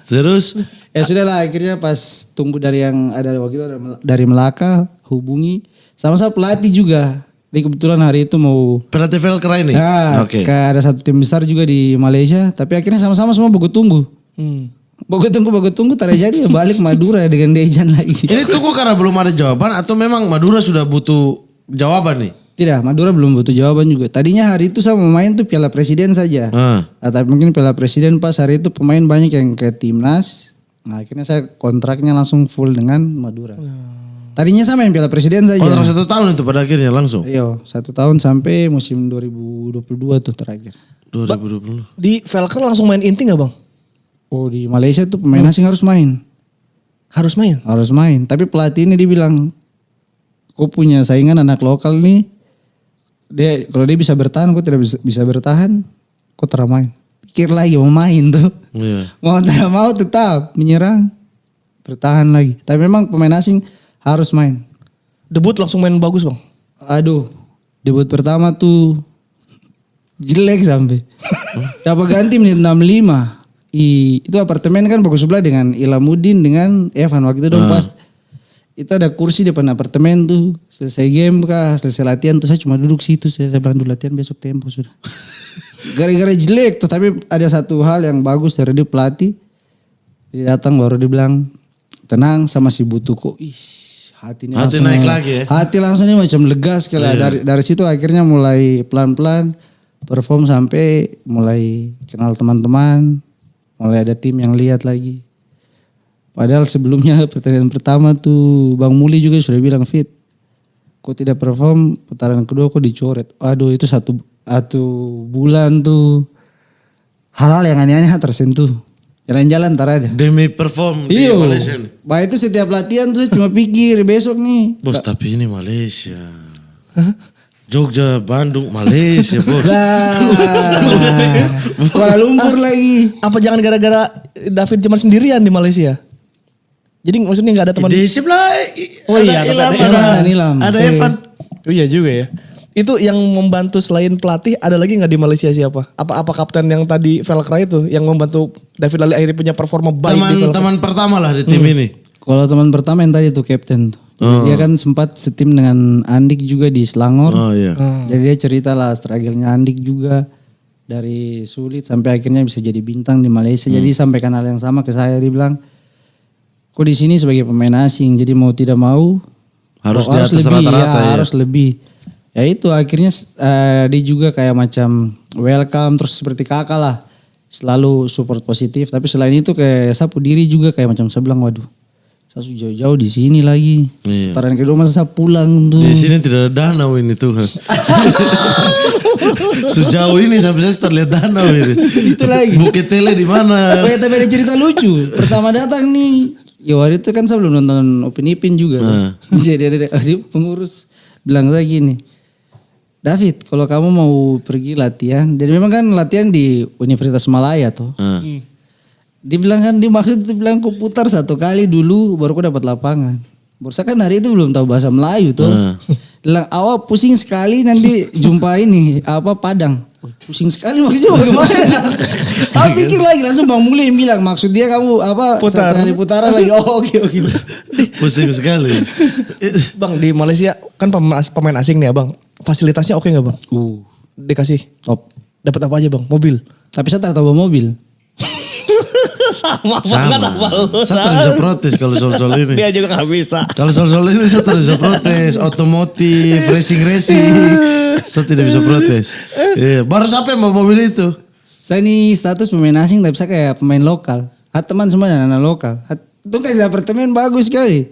Terus? Ya sudahlah akhirnya pas tunggu dari yang ada waktu itu dari Melaka hubungi. Sama-sama pelatih juga. Jadi kebetulan hari itu mau Pelatih Velkra ini? Oke. Kayak ada satu tim besar juga di Malaysia. Tapi akhirnya sama-sama semua baku tunggu. Baku tunggu terjadi ya balik Madura dengan Dejan lagi. Ini tunggu karena belum ada jawaban atau memang Madura sudah butuh jawaban nih? Tidak, Madura belum butuh jawaban juga. Tadinya hari itu saya mau main tuh Piala Presiden saja. Tapi mungkin Piala Presiden pas hari itu pemain banyak yang ke timnas. Nah akhirnya saya kontraknya langsung full dengan Madura. Tadinya saya main Piala Presiden saja. Kontrak 1 tahun itu pada akhirnya langsung? Iya, 1 tahun sampai musim 2022 tuh terakhir. 2020. Di Velkra langsung main inti gak bang? Oh di Malaysia tuh pemain asing harus main. Harus main? Harus main. Tapi pelatih ini dibilang, kau punya saingan anak lokal nih. Kalau dia bisa bertahan, kau tidak bisa bertahan, kau termain. Pikir lagi mau main tuh. Iya. Mau tidak mau tetap menyerang, bertahan lagi. Tapi memang pemain asing harus main. Debut langsung main bagus bang? Aduh, debut pertama tuh jelek sampai. Dapat ganti menit 65. Itu apartemen kan bagus sebelah dengan Ilamuddin dengan Evan waktu itu dong pas. Itu ada kursi depan apartemen tuh. Selesai game kah, selesai latihan tuh saya cuma duduk situ. Saya bilang dulu latihan besok tempo sudah. Gara-gara jelek tuh. Tapi ada satu hal yang bagus dari dia pelatih. Dia datang baru dia bilang tenang sama si butuh kok. Hati naik lagi ya. Hati langsung ini macam lega sekali. Dari situ akhirnya mulai pelan-pelan perform sampai mulai kenal teman-teman. Mulai ada tim yang lihat lagi. Padahal sebelumnya pertandingan pertama tuh Bang Muli juga sudah bilang, Fit, kok tidak perform, putaran kedua kok dicoret. Aduh itu satu bulan tuh hal-hal yang aneh-aneh tersentuh. Jalan-jalan ntar aja. Demi perform di Iyo, Malaysia nih. bah itu setiap latihan tuh cuma pikir besok nih. Bos tapi ini Malaysia. Jogja, Bandung, Malaysia bos. Kuala Lumpur lagi. Apa jangan gara-gara David cuma sendirian di Malaysia? Jadi maksudnya nggak ada teman. Desip lah. Oh iya, ada Ilham, ada Ilham. ada Evan. Oh iya juga ya. Itu yang membantu selain pelatih ada lagi nggak di Malaysia siapa? Apa kapten yang tadi Velkra itu yang membantu David Lali akhirnya punya performa baik di Velkra? Teman pertama lah di tim ini. Kalau teman pertama yang tadi tuh kapten tuh. Dia kan sempat setim dengan Andik juga di Selangor. Oh iya. Jadi dia cerita lah struggle-nya Andik juga. Dari sulit sampai akhirnya bisa jadi bintang di Malaysia. Jadi sampaikan hal yang sama ke saya. Dia bilang, kok di sini sebagai pemain asing. Jadi mau tidak mau Harus di atas lebih, rata-rata ya. harus lebih. Ya itu akhirnya dia juga kayak macam welcome. Terus seperti kakak lah. Selalu support positif. Tapi selain itu kayak sapu diri juga kayak macam saya bilang, waduh. Saya jauh-jauh di sini lagi. Iya. Putaran kedua masa saya pulang tuh. Di sini tidak ada danau ini Tuhan. Sejauh ini sampai saya terlihat danau ini. Itu lagi. Bukit Tele di mana? Oh ya tapi ada cerita lucu. Pertama datang nih. Ya waktu itu kan saya belum nonton Upin Ipin juga. Jadi ada pengurus bilang saya gini. David kalau kamu mau pergi latihan. Jadi memang kan latihan di Universitas Malaya tuh. Dia bilang kan, dia maksud dia bilang kau putar satu kali dulu baru kau dapat lapangan. Bursa kan hari itu belum tahu bahasa Melayu tuh. Dia bilang awal pusing sekali nanti jumpa ini Padang. Pusing sekali maksudnya bagaimana? Aku pikir lagi langsung Bang Muli yang bilang maksud dia kamu Putar. satu kali putaran lagi. Oh oke. Pusing sekali. Bang di Malaysia kan pemain asing nih Bang. Fasilitasnya oke nggak Bang? Dikasih. Top. Dapat apa aja Bang? Mobil. Tapi saya tak tahu bawa mobil. Sama Sama. Saya tak bisa protes kalau soal-soal ini. Dia juga gak bisa. Kalau soal-soal ini saya tak bisa protes. Otomotif, racing. Saya tidak bisa protes. Iya. Baru siapa yang mau mobil itu? Saya nih status pemain asing tapi saya kayak pemain lokal. Teman semua anak lokal. Itu kasih apartemen bagus sekali.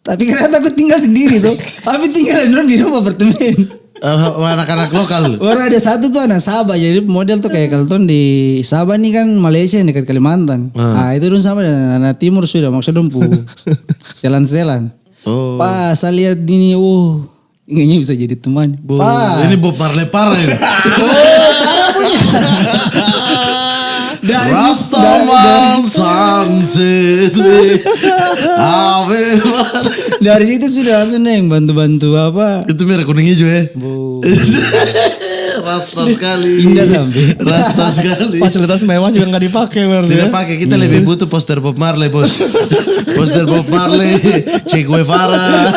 Tapi ternyata aku tinggal sendiri tuh. Tapi tinggal di rumah apartemen. Anak-anak lokal. Orang ada satu tuh anak Sabah. Jadi model tuh kayak kalau tuh di Sabah nih kan Malaysia yang dekat Kalimantan. Itu dong sama dengan anak timur sudah. Maksudnya dong setelan-setelan. Oh. Pas saya lihat ini, kayaknya bisa jadi teman. Ini Bob Marley parah ini. Parah punya. Rastaman sunset. Dari situ sudah langsung yang bantu-bantu apa. Itu merah kuning hijau ya. Rasta sekali. Indah sampai. Rasta sekali. Fasilitas mewah juga gak dipakai berarti Tidak ya. pakai, kita lebih butuh poster Bob Marley bos. Poster Bob Marley, Che Guevara.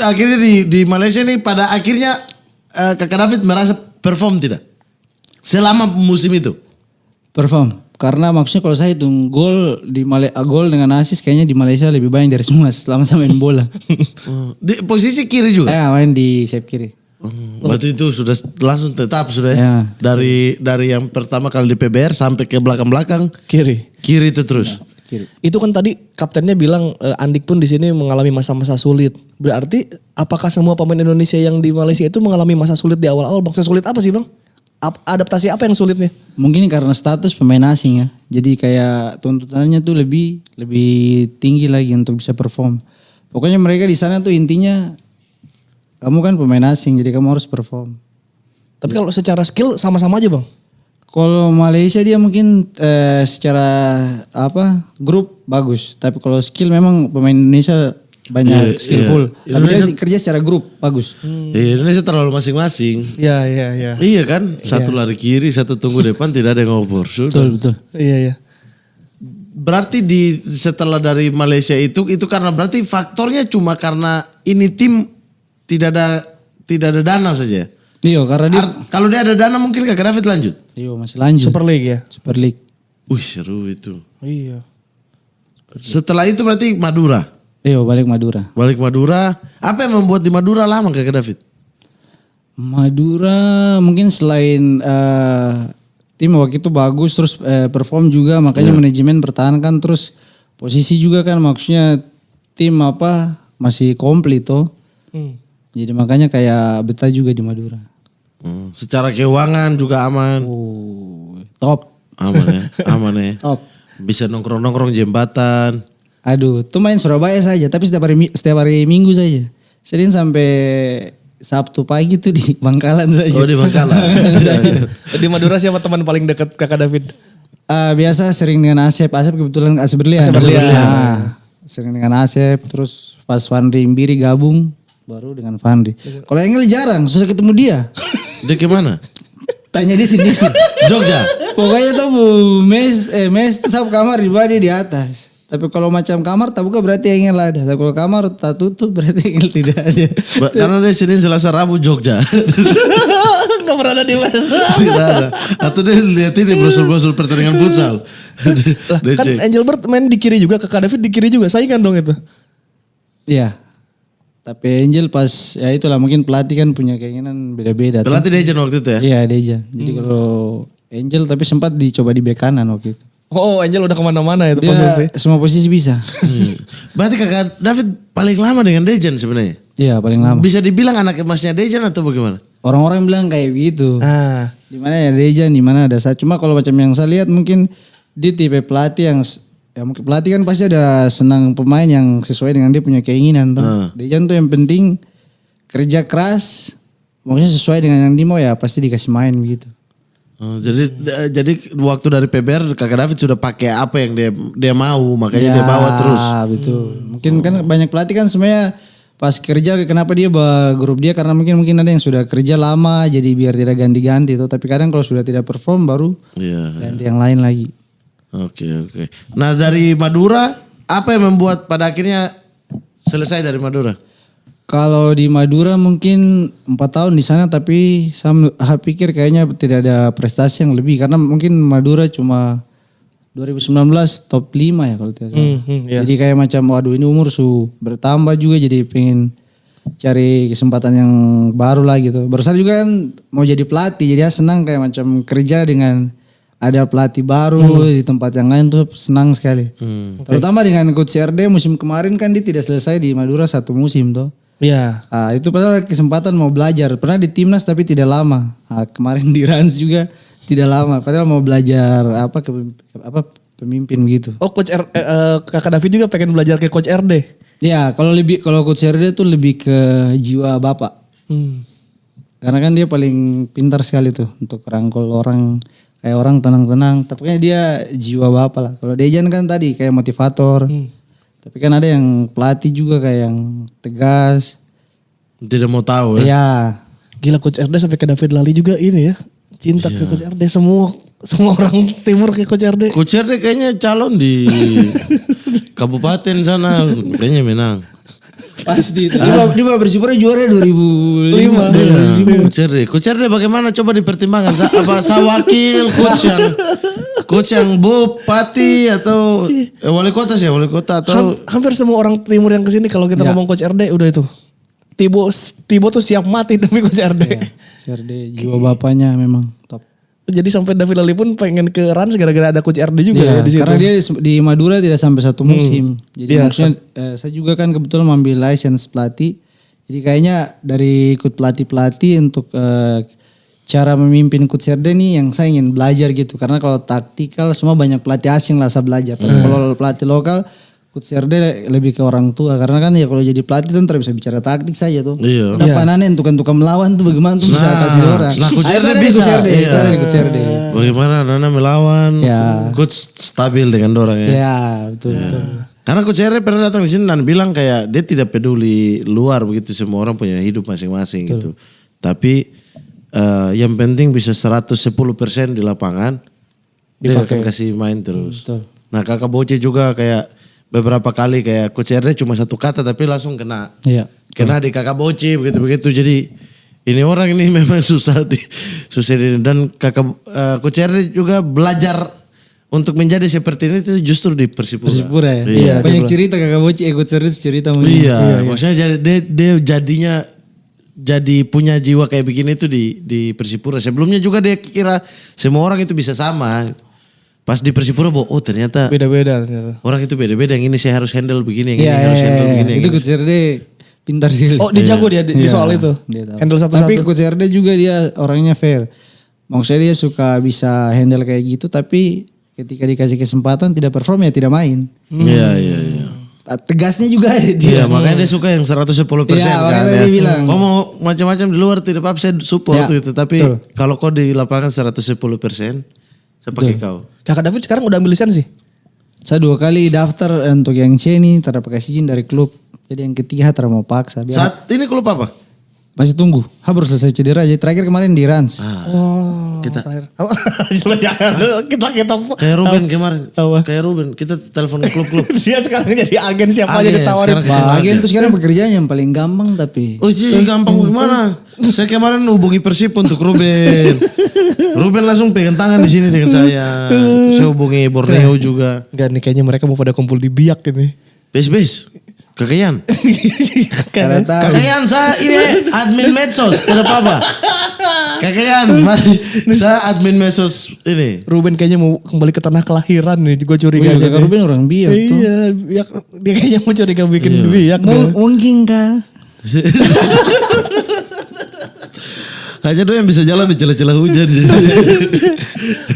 akhirnya di Malaysia nih pada akhirnya Kakak David merasa perform tidak? Selama musim itu? Perform. Karena maksudnya kalau saya hitung gol dengan asis kayaknya di Malaysia lebih banyak dari semua selama saya main bola. Di posisi kiri juga? Main di sayap kiri. Berarti itu sudah langsung tetap sudah ya? Ya. Dari yang pertama kali di PBR sampai ke belakang-belakang Kiri. kiri itu terus. Kiri. Itu kan tadi kaptennya bilang Andik pun di sini mengalami masa-masa sulit. Berarti apakah semua pemain Indonesia yang di Malaysia itu mengalami masa sulit di awal-awal? Bang, sulit apa sih Bang? Adaptasi apa yang sulitnya? Mungkin karena status pemain asing ya. Jadi kayak tuntutannya tuh lebih tinggi lagi untuk bisa perform. Pokoknya mereka di sana tuh intinya kamu kan pemain asing jadi kamu harus perform. Tapi kalau secara skill sama-sama aja Bang? Kalau Malaysia dia mungkin secara grup bagus. Tapi kalau skill memang pemain Indonesia banyak skillful. iya. Tapi dia kerja secara grup bagus. Indonesia terlalu masing-masing. Iya. Iya kan, satu lari kiri, satu tunggu depan, tidak ada yang ngoper. Sudah. Betul. Iya. Berarti setelah dari Malaysia itu karena berarti faktornya cuma karena ini tim tidak ada dana saja. Iya karena dia. Kalau dia ada dana mungkin Kakak David lanjut. Iya masih lanjut. Super League ya? Super League. Wih seru itu. Iya. Setelah itu berarti Madura. Iya balik Madura. Balik Madura. Apa yang membuat di Madura lama Kakak David? Madura mungkin selain tim waktu itu bagus terus perform juga makanya manajemen pertahankan terus posisi juga kan maksudnya tim masih komplit toh. Jadi makanya kayak betah juga di Madura. Secara keuangan juga aman. Top. Aman ya, aman ya. Top. Bisa nongkrong-nongkrong jembatan. Aduh, tuh main Surabaya saja tapi setiap hari Minggu saja. Senin sampai Sabtu pagi tuh di Bangkalan saja. Oh di Bangkalan. Di Madura siapa teman paling dekat Kakak David? Biasa sering dengan Asep. Asep kebetulan Asep Berlian. Sering dengan Asep. Terus pas Fandri Imbiri gabung. Baru dengan Fandri. Kalau Engel jarang. Susah ketemu dia. Dia kemana? Tanya dia sendiri. Jogja? Pokoknya tuh mes satu kamar di bawah dia di atas. Tapi kalau macam kamar tak buka berarti Engel ada. Tapi kalau kamar tak tutup berarti Engel tidak ada. Karena dia Senin Selasa Rabu Jogja. Gak pernah ada di masa. Tidak ada. Atau dia lihat ini brosur-brosur pertandingan futsal. Kan Angelbert main di kiri juga, Kakak David di kiri juga. Saingan dong itu. Iya. Tapi Angel pas ya itulah mungkin pelatih kan punya keinginan beda-beda. Pelatih Dejan waktu itu ya? Iya Deja. Jadi kalau Angel tapi sempat dicoba di bek kanan waktu itu. Oh Angel udah kemana-mana itu Dia posisi. semua posisi bisa. Berarti Kakak David paling lama dengan Dejan sebenarnya? Iya paling lama. Bisa dibilang anak emasnya Dejan atau bagaimana? Orang-orang bilang kayak begitu. Di mana ya Deja, di mana ada saya. Cuma kalau macam yang saya lihat mungkin dia tipe pelatih yang ya mungkin pelatih kan pasti ada senang pemain yang sesuai dengan dia punya keinginan tuh. Dejan tuh yang penting kerja keras, maksudnya sesuai dengan yang dia mau ya pasti dikasih main begitu. Oh, jadi waktu dari PBR Kakak David sudah pakai apa yang dia mau, makanya dia bawa terus. Betul. Mungkin kan banyak pelatih kan sebenarnya pas kerja kenapa dia bawa grup dia karena mungkin ada yang sudah kerja lama jadi biar tidak ganti-ganti tuh. Tapi kadang kalau sudah tidak perform baru ganti yang lain lagi. Oke. Nah dari Madura apa yang membuat pada akhirnya selesai dari Madura? Kalau di Madura mungkin 4 tahun di sana tapi saya pikir kayaknya tidak ada prestasi yang lebih karena mungkin Madura cuma 2019 top 5 ya kalau tidak salah. Jadi kayak macam waduh ini umur bertambah juga jadi pengen cari kesempatan yang baru lah gitu. Barusan juga kan mau jadi pelatih jadi senang kayak macam kerja dengan ada pelatih baru di tempat yang lain tuh senang sekali. Terutama dengan Coach RD musim kemarin kan dia tidak selesai di Madura 1 musim tuh. Iya. Itu padahal kesempatan mau belajar. Pernah di timnas tapi tidak lama. Kemarin di Rans juga tidak lama. Padahal mau belajar pemimpin gitu. Oh Kakak David juga pengen belajar ke Coach RD. Ya kalau Coach RD tuh lebih ke jiwa bapak. Karena kan dia paling pintar sekali tuh untuk rangkul orang kayak orang tenang-tenang. Tapi kan dia jiwa bapak lah. Kalau Dejan kan tadi kayak motivator. Tapi kan ada yang pelatih juga kayak yang tegas. Tidak mau tahu ya. Iya. Gila Coach RD sampai ke David Lali juga ini ya. Cinta ke Coach RD semua orang timur ke Coach RD. Coach RD kayaknya calon di kabupaten sana kayaknya menang. Pasti itu. Dia bersyukur juara 2005. Coach RD bagaimana coba dipertimbangkan saya wakil coach yang bupati atau wali kota sih wali kota atau hampir semua orang timur yang kesini kalau kita ngomong Coach RD udah itu Tibo tuh siap mati demi Coach RD. Coach RD jiwa bapaknya memang top. Jadi sampai David Lali pun pengen ke Rans gara-gara ada Coach RD juga ya di situ. Karena dia di Madura tidak sampai 1 musim. Jadi maksudnya saya juga kan kebetulan mengambil license pelatih. Jadi kayaknya dari ikut pelatih untuk cara memimpin Coach RD nih yang saya ingin belajar gitu. Karena kalau taktikal semua banyak pelatih asing lah saya belajar. Tapi kalau pelatih lokal Coach RD lebih ke orang tua. Karena kan ya kalau jadi pelatih tuh bisa bicara taktik saja tuh. Iya. Udah pananen tukang melawan tuh bagaimana tuh bisa kasih orang. Nah Coach RD bisa. Coach RD. Bagaimana Nana melawan. Coach stabil dengan orang ya. Iya betul. Karena Coach RD pernah datang di sini dan bilang kayak dia tidak peduli luar begitu. Semua orang punya hidup masing-masing gitu. Tapi yang penting bisa 110% di lapangan. Dia akan kasih main terus. Betul. Nah Kakak Boce juga kayak beberapa kali kayak Coach RD cuma 1 kata tapi langsung kena. Iya. Kena di Kakak Boce begitu-begitu. Jadi ini orang ini memang susah dan Kakak Coach RD juga belajar untuk menjadi seperti ini itu justru di Persipura. Persipura ya. Iya. Banyak cerita Kakak Boce Coach RD cerita. Iya. Maksudnya dia jadinya jadi punya jiwa kayak begini tuh di Persipura. Sebelumnya juga dia kira semua orang itu bisa sama. Pas di Persipura oh ternyata Beda-beda ternyata. orang itu beda-beda. Yang ini saya harus handle begini, yang Iya, ini harus handle begini. yang itu ini. Coach Erde pintar sih. Oh dia jago dia di Iya, soal itu. dia tahu. Handle satu-satu. Tapi Coach Erde juga dia orangnya fair. Maksudnya dia suka bisa handle kayak gitu, tapi ketika dikasih kesempatan tidak perform ya tidak main. Iya. Tegasnya juga ada Iya, dia. makanya dia suka yang 110% Iya, kan. makanya ya. tadi bilang. Kau mau macam-macam di luar tidak apa-apa saya support Ya, gitu. Tapi betul. kalau kau di lapangan 110%, saya pakai kau. Kakak David sekarang udah ambil lisensi? Saya 2 kali daftar untuk yang C nih, tak dapat kasih izin dari klub. Jadi yang ketiga tak mau paksa. Saat ini klub apa? Masih tunggu. Harus selesai cedera. Jadi terakhir kemarin di Rans. Oh, Kita- terakhir. kita Kayak Ruben kemarin. Apa? Kayak Ruben, kita telepon klub-klub. dia sekarang jadi agen siapa aja Agen, ditawarin. sekarang Wah, agen itu sekarang pekerjaan yang paling gampang tapi. Oh iya gampang gimana? Saya kemarin hubungi Persib untuk Ruben. Ruben langsung pegang tangan di sini dengan saya. Terus saya hubungi Borneo juga. Enggak nih kayaknya mereka mau pada kumpul di Biak ini. Bes. Kakayan. Karena tahu. Kakayan saya ini admin medsos. Tidak apa-apa. Kakayan, mari. Saya admin medsos ini. Ruben kayaknya mau kembali ke tanah kelahiran nih, gue Oh curiga. iya, Kakak Ruben orang biak tuh. Iya, Biak. Dia kayaknya mau curiga bikin Biak. Mungkin kah? Hanya doang yang bisa jalan di celah-celah hujan.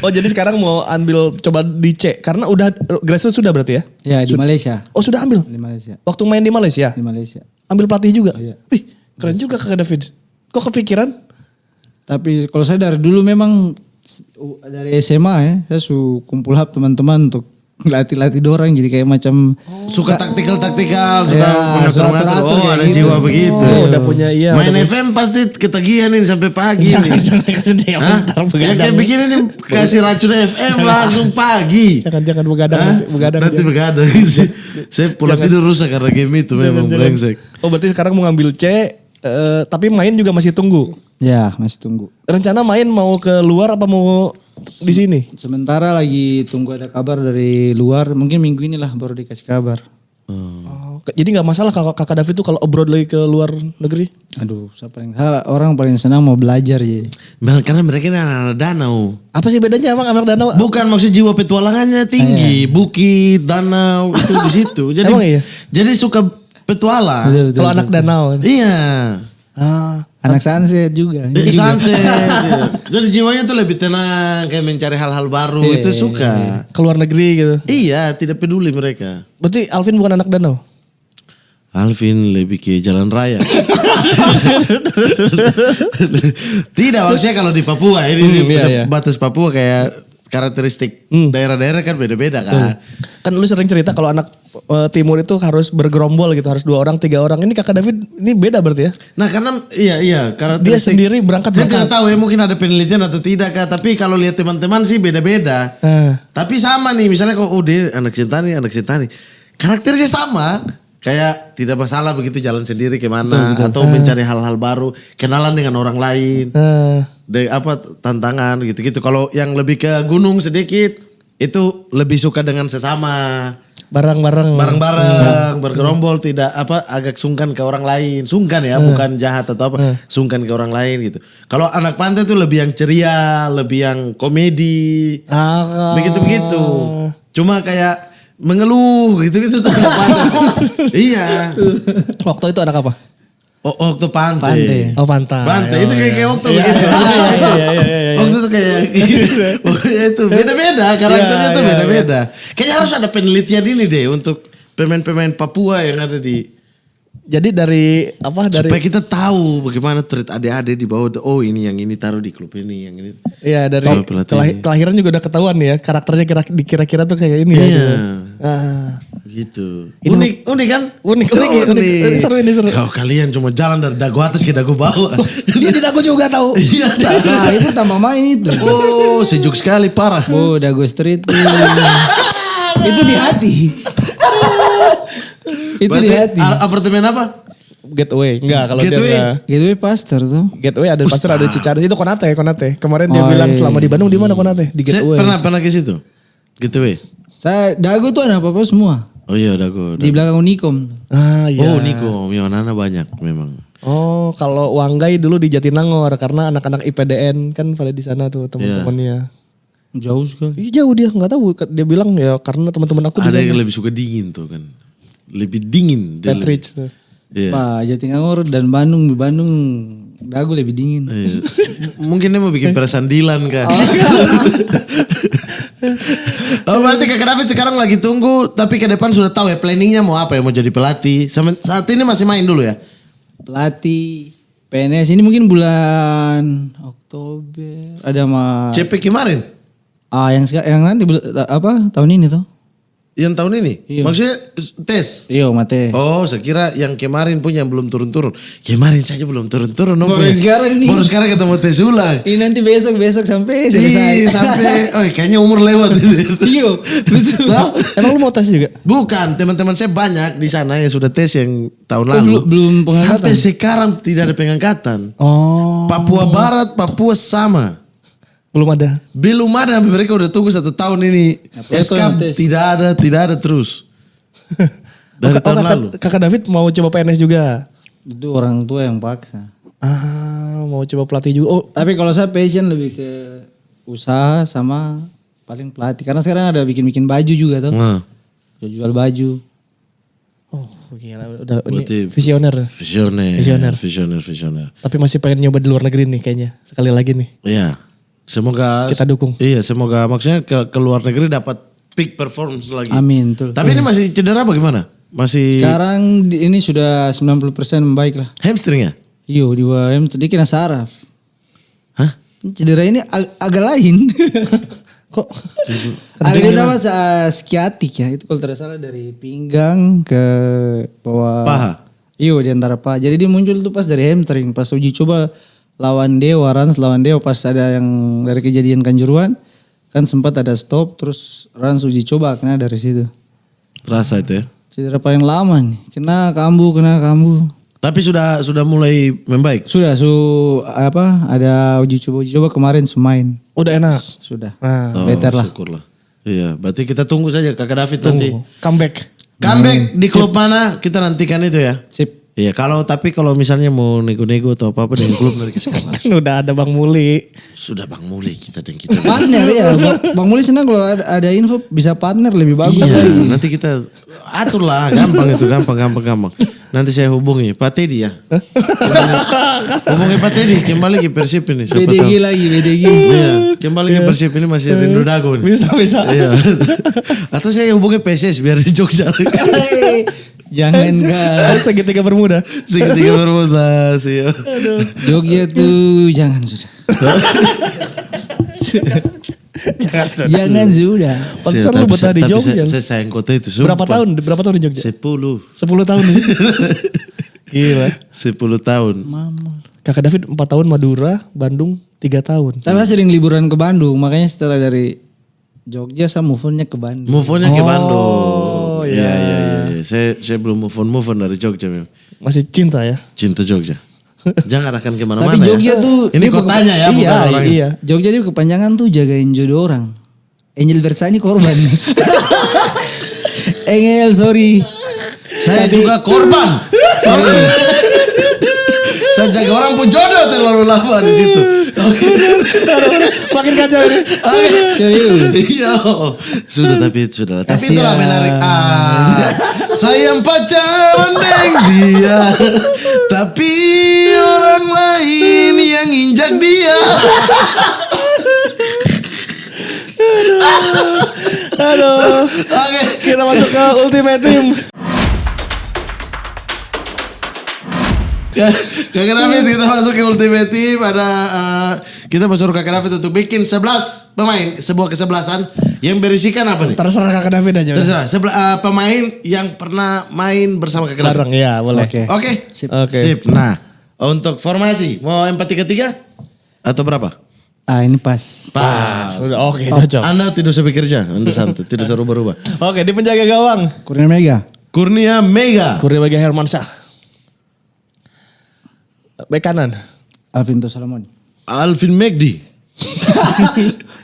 Oh jadi sekarang mau ambil coba di C karena udah grassroots sudah berarti ya? Ya di Malaysia. Oh sudah ambil. Di Malaysia. Waktu main di Malaysia, Di Malaysia. ambil pelatih juga. Iya. Wih keren juga kakak David. Kok kepikiran? Tapi kalau saya dari dulu memang dari SMA ya, saya kumpul hub teman-teman untuk latih-latih dorang jadi kayak macam Suka taktikal, suka Ya, suka mengatur-ngatur. atur-atur Oh kayak ada gitu. jiwa begitu. Oh udah punya iya. Main udah FM pasti ketagihan ini sampai pagi. Jangan nih. jangan kasih dia Hah? bentar Yang begadang. kayak begini nih kasih racun FM langsung pagi. Jangan begadang Hah? begadang. Nanti begadang. Saya pulang tidur rusak karena game itu memang brengsek. Oh berarti sekarang mau ngambil C, tapi main juga masih tunggu. ya masih tunggu. Rencana main mau ke luar apa mau di sini? Sementara lagi tunggu ada kabar dari luar, mungkin minggu inilah baru dikasih kabar. Oh, jadi nggak masalah kakak David tuh kalau abroad lagi ke luar negeri? Aduh, orang paling senang mau belajar jadi. Karena mereka ini anak-anak danau. Apa sih bedanya emang anak danau? Bukan maksud jiwa petualangannya tinggi, bukit, danau itu di situ. Jadi Emang iya? jadi suka petualang. Betul, Kalau anak danau. Iya. Anak sunset juga. Sunset. Iya. Jadi jiwanya tuh lebih tenang, kayak mencari hal-hal baru itu suka. Ke luar negeri gitu. Iya, tidak peduli mereka. Berarti Alvin bukan anak danau? Alvin lebih ke jalan raya. Tidak maksudnya kalau di Papua ini di iya. batas Papua kayak karakteristik daerah-daerah kan beda-beda kan. Kan lu sering cerita kalau anak timur itu harus bergerombol gitu, harus 2 orang, 3 orang. Ini kakak David ini beda berarti ya? Nah karena iya Dia karakteristik. sendiri berangkat. Saya tidak tahu ya mungkin ada penelitian atau tidak kak. Tapi kalau lihat teman-teman sih beda-beda. Tapi sama nih misalnya kok dia anak Sentani. Karakternya sama. Kayak tidak masalah begitu jalan sendiri kemana. Atau mencari hal-hal baru. Kenalan dengan orang lain. Tantangan gitu-gitu. Kalau yang lebih ke gunung sedikit. Itu lebih suka dengan sesama. Bareng-bareng. Bergerombol tidak agak sungkan ke orang lain. Sungkan ya, bukan jahat atau apa. Sungkan ke orang lain gitu. Kalau anak pantai tuh lebih yang ceria, lebih yang komedi. Begitu-begitu. Cuma kayak mengeluh gitu-gitu tuh anak pantai. Iya. Waktu itu anak apa? Waktu pantai. Oh pantai. Pantai itu kayak waktu begitu. Waktu itu kayak pokoknya itu beda-beda karakternya tuh beda-beda. Kayaknya harus ada penelitian ini deh untuk pemain-pemain Papua yang ada di. Jadi dari apa dari? Supaya kita tahu bagaimana treat adik-adik di bawah. Oh ini yang ini taruh di klub ini, yang ini. Iya dari Sama pelatih. kelahiran juga udah ketahuan ya karakternya kira-kira tuh kayak ini ya. Iya. Gitu. Gitu. Unik kan? Unik. Seru ini seru. Kalau kalian cuma jalan dari dagu atas ke dagu bawah. Dia di dagu juga tahu. Iya. Nah itu tambah main itu. Oh sejuk sekali parah. Oh Dago Street. Itu di hati. Itu di Berarti hati. apartemen apa? Getaway. Enggak kalau Getaway? dia enggak. Gateway Pastor tuh. Getaway ada pastor ada Cicadas itu Konate. Kemarin dia bilang selama di Bandung di mana Konate? Di Saya Getaway. pernah ke situ. Getaway. Saya Dago tuh ada apa-apa semua. Oh iya dago. Di belakang Unikom. Ah iya. Oh Niko, Mionana banyak memang. Oh, kalau Wanggai dulu di Jatinangor karena anak-anak IPDN kan pada di sana tuh teman-temannya. Jauh sekali. Iya jauh dia nggak tahu. Dia bilang ya karena teman-teman aku di Ada sana. yang lebih suka dingin tuh kan. Lebih dingin. Petridge tuh. Iya. Pak Jatinangor dan Bandung, di Bandung dagu lebih dingin. Iya. Mungkin dia mau bikin peresandilan kan. Oh berarti Kak David sekarang lagi tunggu tapi ke depan sudah tahu ya planningnya mau apa ya, mau jadi pelatih. Saat ini masih main dulu ya. Pelatih PNS ini mungkin bulan Oktober ada mah CP kemarin yang nanti tahun ini tuh. yang tahun ini. Iya. Maksudnya tes. Iya mate. Oh, saya kira yang kemarin punya yang belum turun-turun. Kemarin saja belum turun-turun. Baru sekarang nih. Baru sekarang ketemu tes ulang. Ini nanti besok sampai selesai. Ih, sampai, kayaknya umur lewat. Iya, betul. Tahu? Emang lu mau tes juga? Bukan, teman-teman saya banyak di sana yang sudah tes yang tahun lalu. belum pengangkatan? Sampai sekarang tidak ada pengangkatan. Oh. Papua Barat, Papua sama. Belum ada. Belum ada, mereka udah tunggu 1 tahun ini. Plato SK yang tes. tidak ada terus. Dari tahun lalu. Kakak David mau coba PNS juga. Itu orang tua yang paksa. Mau coba pelatih juga. Oh, Tapi kalau saya passion lebih ke usaha sama paling pelatih. Karena sekarang ada bikin baju juga tuh. Nah, Jual baju. gila udah Berarti- ini visioner. visioner. Tapi masih pengen nyoba di luar negeri nih kayaknya. Sekali lagi nih. Iya. Semoga Kita dukung. Iya, semoga maksudnya ke luar negeri dapat peak performance lagi. Amin. Betul. Tapi ini masih cedera apa gimana? Masih Sekarang ini sudah 90% membaik lah. hamstring ya? Iyo di WM tadi kena saraf. Hah? Cedera ini agak lain. Kok? Ada nama skiatik ya. Itu kalau tidak salah dari pinggang ke bawah. Paha. Iyo di antara paha. Jadi dia muncul tuh pas dari hamstring. Pas uji coba lawan Dewa, Rans lawan Dewa pas ada yang dari kejadian Kanjuruhan. Kan sempat ada stop terus Rans uji coba kena dari situ. Terasa itu ya. Cedera paling lama nih. Kena kambuh. Tapi sudah mulai membaik. Sudah ada uji coba kemarin semain. Udah enak. Sudah. Nah, Better lah. Syukurlah. Iya, berarti kita tunggu saja Kakak David nanti. comeback. Comeback di klub mana kita nantikan itu ya. Sip. Iya, tapi kalau misalnya mau nego-nego atau apa-apa dengan klub nanti sekarang. Kan udah ada Bang Muli. Sudah Bang Muli kita dan kita. Partner ya. Bang Muli senang kalau ada info bisa partner lebih bagus. Iya, nanti kita atur lah, gampang itu, gampang. Nanti saya hubungi Pak Teddy ya. Hubungi Pak Teddy, kembali ke Persib ini. Siapa BDG tahu. lagi, BDG. Iya, kembali ke Persib ini masih rindu dago nih. Bisa. Iya. Atau saya hubungi PSS biar di Jogja. Jangan kan. Segitiga bermuda. Segitiga bermutasi. Jogja tuh jangan sudah. Jangan sudah. Pantesan lu betah di Jogja. Saya sayang kota itu. Sumpah. Berapa tahun di Jogja? 10 tahun. Gila. 10 tahun. Mama. Kakak David 4 tahun Madura, Bandung 3 tahun. Tapi saya sering liburan ke Bandung, makanya setelah dari Jogja saya move on-nya ke Bandung. Move on-nya ke Bandung. Oh, Iya. iya. Saya belum move on dari Jogja memang. Masih cinta ya? Cinta Jogja. Jangan akan kemana-mana. Tapi Jogja ya. tuh Ini kotanya ya, bukan orangnya. Iya. Jogja itu kepanjangan tuh jagain jodoh orang. Angel Bersani korban. Angel sorry. Saya juga korban. Saya jaga orang pun jodoh terlalu lama di situ. Makin kacau ini. Serius. Iya. Tapi itulah Kasihan. menarik. Sayang pacaran dengan dia, tapi orang lain yang injak dia. Aduh. Oke. Kita masuk ke Ultimate Team. Kakak David kita masuk ke Ultimate Team. Ada kita mau suruh Kakak David untuk bikin 11 pemain, sebuah kesebelasan yang berisikan apa nih? Terserah Kakak David aja. Terserah. Pemain yang pernah main bersama Kakak David. Bareng ya, boleh. Oke. Oke. Sip. Oke. Sip. Nah, untuk formasi mau 4-3-3 atau berapa? Ini pas. Pas. Sudah oke, cocok. Anda tidak usah pikir aja, Anda santai, tidak usah rubah-rubah. Oke, di penjaga gawang. Kurnia Mega. Kurnia Mega. Kurnia Mega Hermansyah. Bek kanan. Alvinto Salamoni. Alvin Megdi.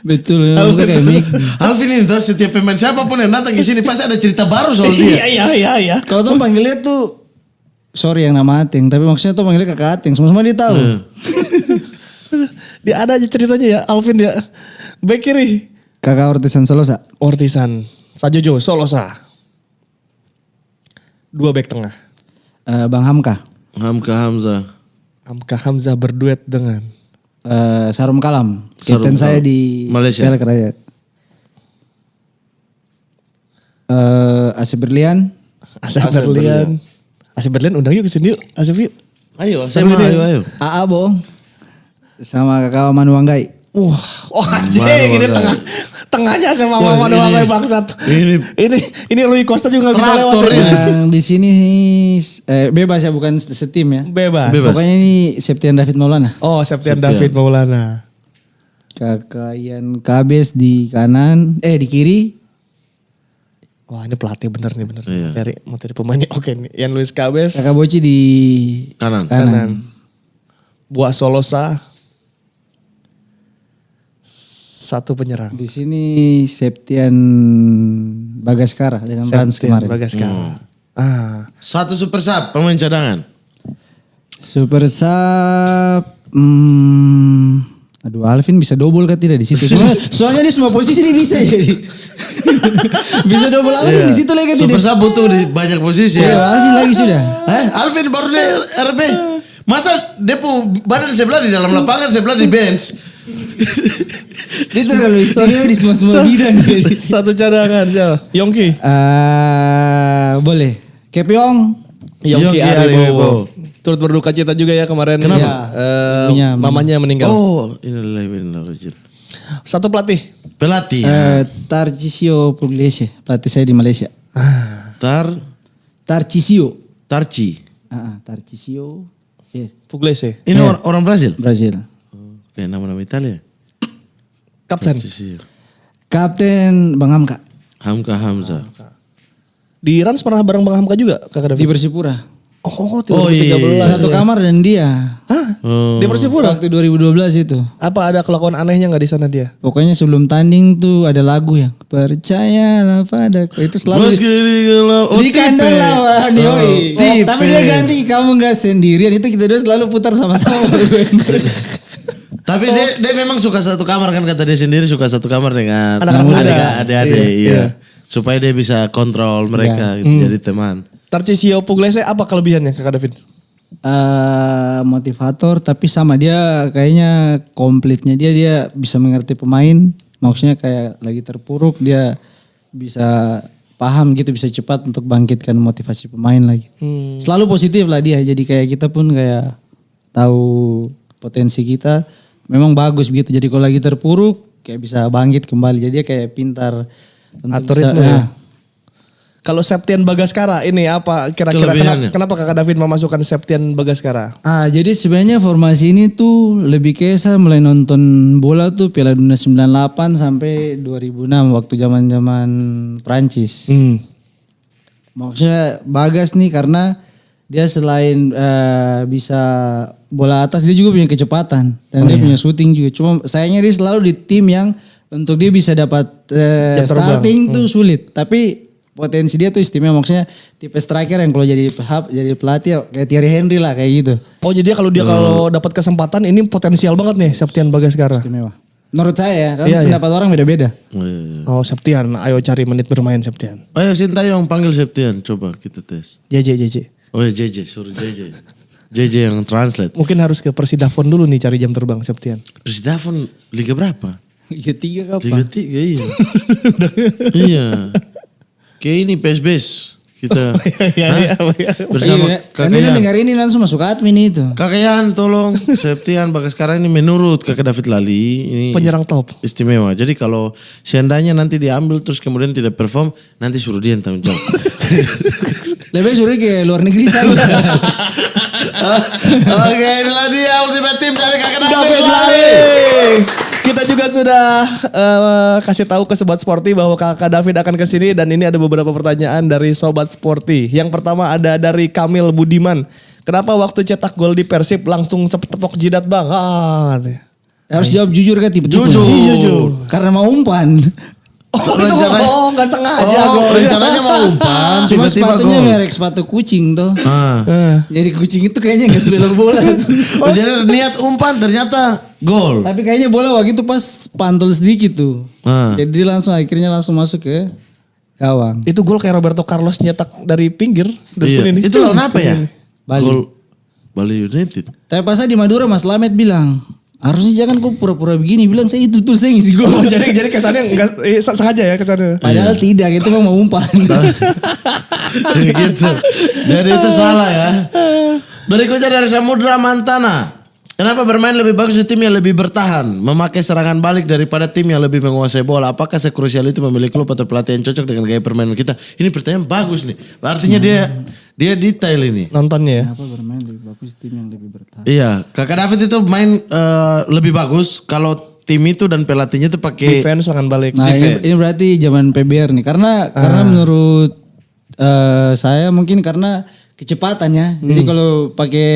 Betul. Kayak Meg. Alvin ini tuh setiap pemain siapapun yang datang ke sini pasti ada cerita baru soal dia. Iya. Kalau tuh panggilnya tuh sorry yang nama Ateng, tapi maksudnya tuh manggilnya kakak Ateng. Semua dia tahu. Dia ada aja ceritanya ya, Alvin ya. Back kiri. Kakak Ortisan Solosa. Ortisan. Sajojo, Solosa. 2 back tengah. Bang Hamka. Hamka Hamzah. Hamka Hamzah berduet dengan Sarum Kalam. Sarum Kapten saya Kalam. di Malaysia. Pelek Raya. Asep Berlian. Asep Berlian. Asep Berlian undang yuk kesini yuk. Asep yuk. Ayo, sama ayo. AA Bo. Sama kakak Manu Wanggai. Wah, anjing Manu ini Wanggai. tengahnya sama Wah, Mama doang ini- kayak bangsat. ini- Ini Rui Costa juga gak bisa lewat. Traktor ya. ini. Yang di sini bebas ya, bukan setim ya. Bebas. Bebas. Pokoknya ini Septian David Maulana. Oh, Septian Septian. David Maulana. Kakak Ian Kabes di kanan, di kiri. Wah, ini pelatih bener nih bener. Iya. Mau cari pemainnya. Oke nih, Ian Luis Cabes Kakak Boci di Kanan. kanan. Buat Solosa. 1 penyerang. Di sini Septian Bagaskara dengan Rans Septian kemarin. Bagaskara. Ah, 1 super sub pemain cadangan. Super Sub. Aduh, Alvin bisa double kan tidak di situ. Soalnya dia semua posisi dia bisa jadi. Bisa double Alvin di situ lagi kan Super tidak. sub butuh di banyak posisi Ya, ya. Alvin lagi sudah. Alvin baru dia RB. Masa dia badan sebelah di dalam lapangan, sebelah di bench. Dia terlalu istimewa di semua bidang. satu cadangan siapa? Yongki. Boleh. Kepiong. Yongki Yongki Aribowo. Aribowo. Turut berduka cita juga ya kemarin. Kenapa? Ya, mamanya meninggal. Oh, inilah rajin. 1 pelatih. Pelatih. Ya. Tarcisio Pugliese, pelatih saya di Malaysia. Tarcisio. Tarci. Tarcisio. Pugliese. Ini orang Brazil. Brazil. Kayak nama-nama Italia. Kapten. Kapten Bang Hamka Hamka Hamzah. Di Rans pernah bareng Bang Hamka juga Kakak di David? Persipura. Oh, iya. 2013. Satu kamar dan dia. Hah? Oh. Di Persipura? Waktu 2012 itu. Apa ada kelakuan anehnya nggak di sana dia? Pokoknya sebelum tanding tuh ada lagu yang percayalah padaku. Itu selalu di kandang lawan. Yoi. tipe. Tapi dia ganti, kamu gak sendirian. Itu kita dua selalu putar sama-sama. Tapi dia memang suka satu kamar kan, kata dia sendiri suka satu kamar dengan Anak-anak muda. adik-adik. Iya. Iya. Supaya dia bisa kontrol mereka gitu, jadi teman. Tarcisio Pugliese apa kelebihannya Kakak David? Motivator, tapi sama dia kayaknya komplitnya dia bisa mengerti pemain. Maksudnya kayak lagi terpuruk dia bisa paham gitu, bisa cepat untuk bangkitkan motivasi pemain lagi. Selalu positif lah dia. Jadi kayak kita pun kayak tahu potensi kita memang bagus gitu. Jadi kalau lagi terpuruk kayak bisa bangkit kembali. Jadi dia kayak pintar untuk Atur bisa, ritme ya. Kalau Septian Bagaskara ini apa kira-kira Kelebihannya. kenapa Kakak David memasukkan Septian Bagaskara? Jadi sebenarnya formasi ini tuh lebih kayak saya mulai nonton bola tuh Piala Dunia 98 sampai 2006 waktu zaman-zaman Prancis. Maksudnya Bagas nih karena dia selain bisa bola atas dia juga punya kecepatan dan dia punya shooting juga. Cuma sayangnya dia selalu di tim yang untuk dia bisa dapat starting tuh sulit. Tapi potensi dia tuh istimewa, maksudnya tipe striker yang kalau jadi pelatih kayak Thierry Henry lah kayak gitu. Oh jadi kalau dia kalau dapat kesempatan ini potensial banget nih Septian Bagaskara. Istimewa. Menurut saya ya, kan Iya, iya. pendapat orang beda-beda. Oh Septian, ayo cari menit bermain Septian. Ayo Sintayong panggil Septian, coba kita tes. JJ. Oh ya JJ, suruh JJ. JJ yang translate. Mungkin harus ke Persidafon dulu nih cari jam terbang Septian. Persidafon Liga berapa? Liga 3 kapan? Liga 3 iya. Iya. Kayak ini PSBS kita. Iya. Bersama Iya, Kakak nanti dia Yan. dengar ini langsung masuk admin itu. Kakak Yan tolong Septian Bagaskara ini menurut Kakak David Lali ini Penyerang top. istimewa. Jadi kalau seandainya nanti diambil terus kemudian tidak perform, nanti suruh dia yang tanggung jawab. Lebih baik suruh ke luar negeri saja. Oke, inilah dia ultimate team dari Kakak David David Lali. Lali. Kita juga sudah kasih tahu ke Sobat Sporty bahwa Kakak David akan ke sini dan ini ada beberapa pertanyaan dari Sobat Sporty. Yang pertama ada dari Kamil Budiman. Kenapa waktu cetak gol di Persib langsung tepok jidat Bang? Katanya. Harus jawab jujur kan tipe Jujur. Jujur. Karena mau umpan. nggak sengaja. Rencananya mau umpan, Cuma tiba-tiba sepatunya gol. merek sepatu kucing tuh. Ah. Jadi kucing itu kayaknya nggak sebelum bola tuh. Oh, jadi niat umpan ternyata gol. Tapi kayaknya bola waktu itu pas pantul sedikit tuh. Ah. Jadi dia akhirnya langsung masuk ke gawang. Itu gol kayak Roberto Carlos nyetak dari pinggir. Iya. Ini. Itu lawan apa ya? Bali. Gol Bali United. Tapi pas di Madura Mas Lamet bilang, harusnya jangan kau pura-pura begini. Bilang saya itu betul saya ngisi gol. Oh, jadi kesannya enggak sengaja ya kesannya. Padahal tidak, itu mau umpan. Gitu. Jadi itu salah ya. Berikutnya dari Samudra Mantana. Kenapa bermain lebih bagus di tim yang lebih bertahan, memakai serangan balik daripada tim yang lebih menguasai bola? Apakah sekrusial itu memilih klub atau pelatih yang cocok dengan gaya permainan kita? Ini pertanyaan bagus nih. Artinya dia detail ini. Nontonnya ya. Apa bermain lebih bagus tim yang lebih bertahan? Iya, Kakak David itu main lebih bagus kalau tim itu dan pelatihnya itu pakai Defense serangan balik. Nah ini berarti zaman PBR nih. Karena menurut saya mungkin karena kecepatannya. Jadi kalau pakai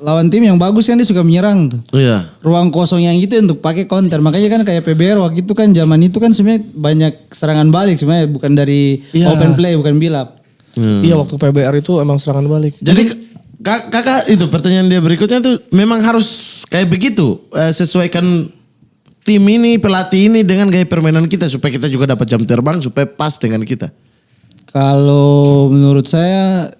lawan tim yang bagus kan dia suka menyerang tuh. Iya. Ruang kosong yang itu untuk pakai counter. Makanya kan kayak PBR waktu itu kan zaman itu kan sebenarnya banyak serangan balik sebenarnya bukan dari open play, bukan build up. Iya waktu PBR itu emang serangan balik. Jadi kakak itu pertanyaan dia berikutnya tuh memang harus kayak begitu, sesuaikan tim ini, pelatih ini dengan gaya permainan kita supaya kita juga dapat jam terbang supaya pas dengan kita. Kalau menurut saya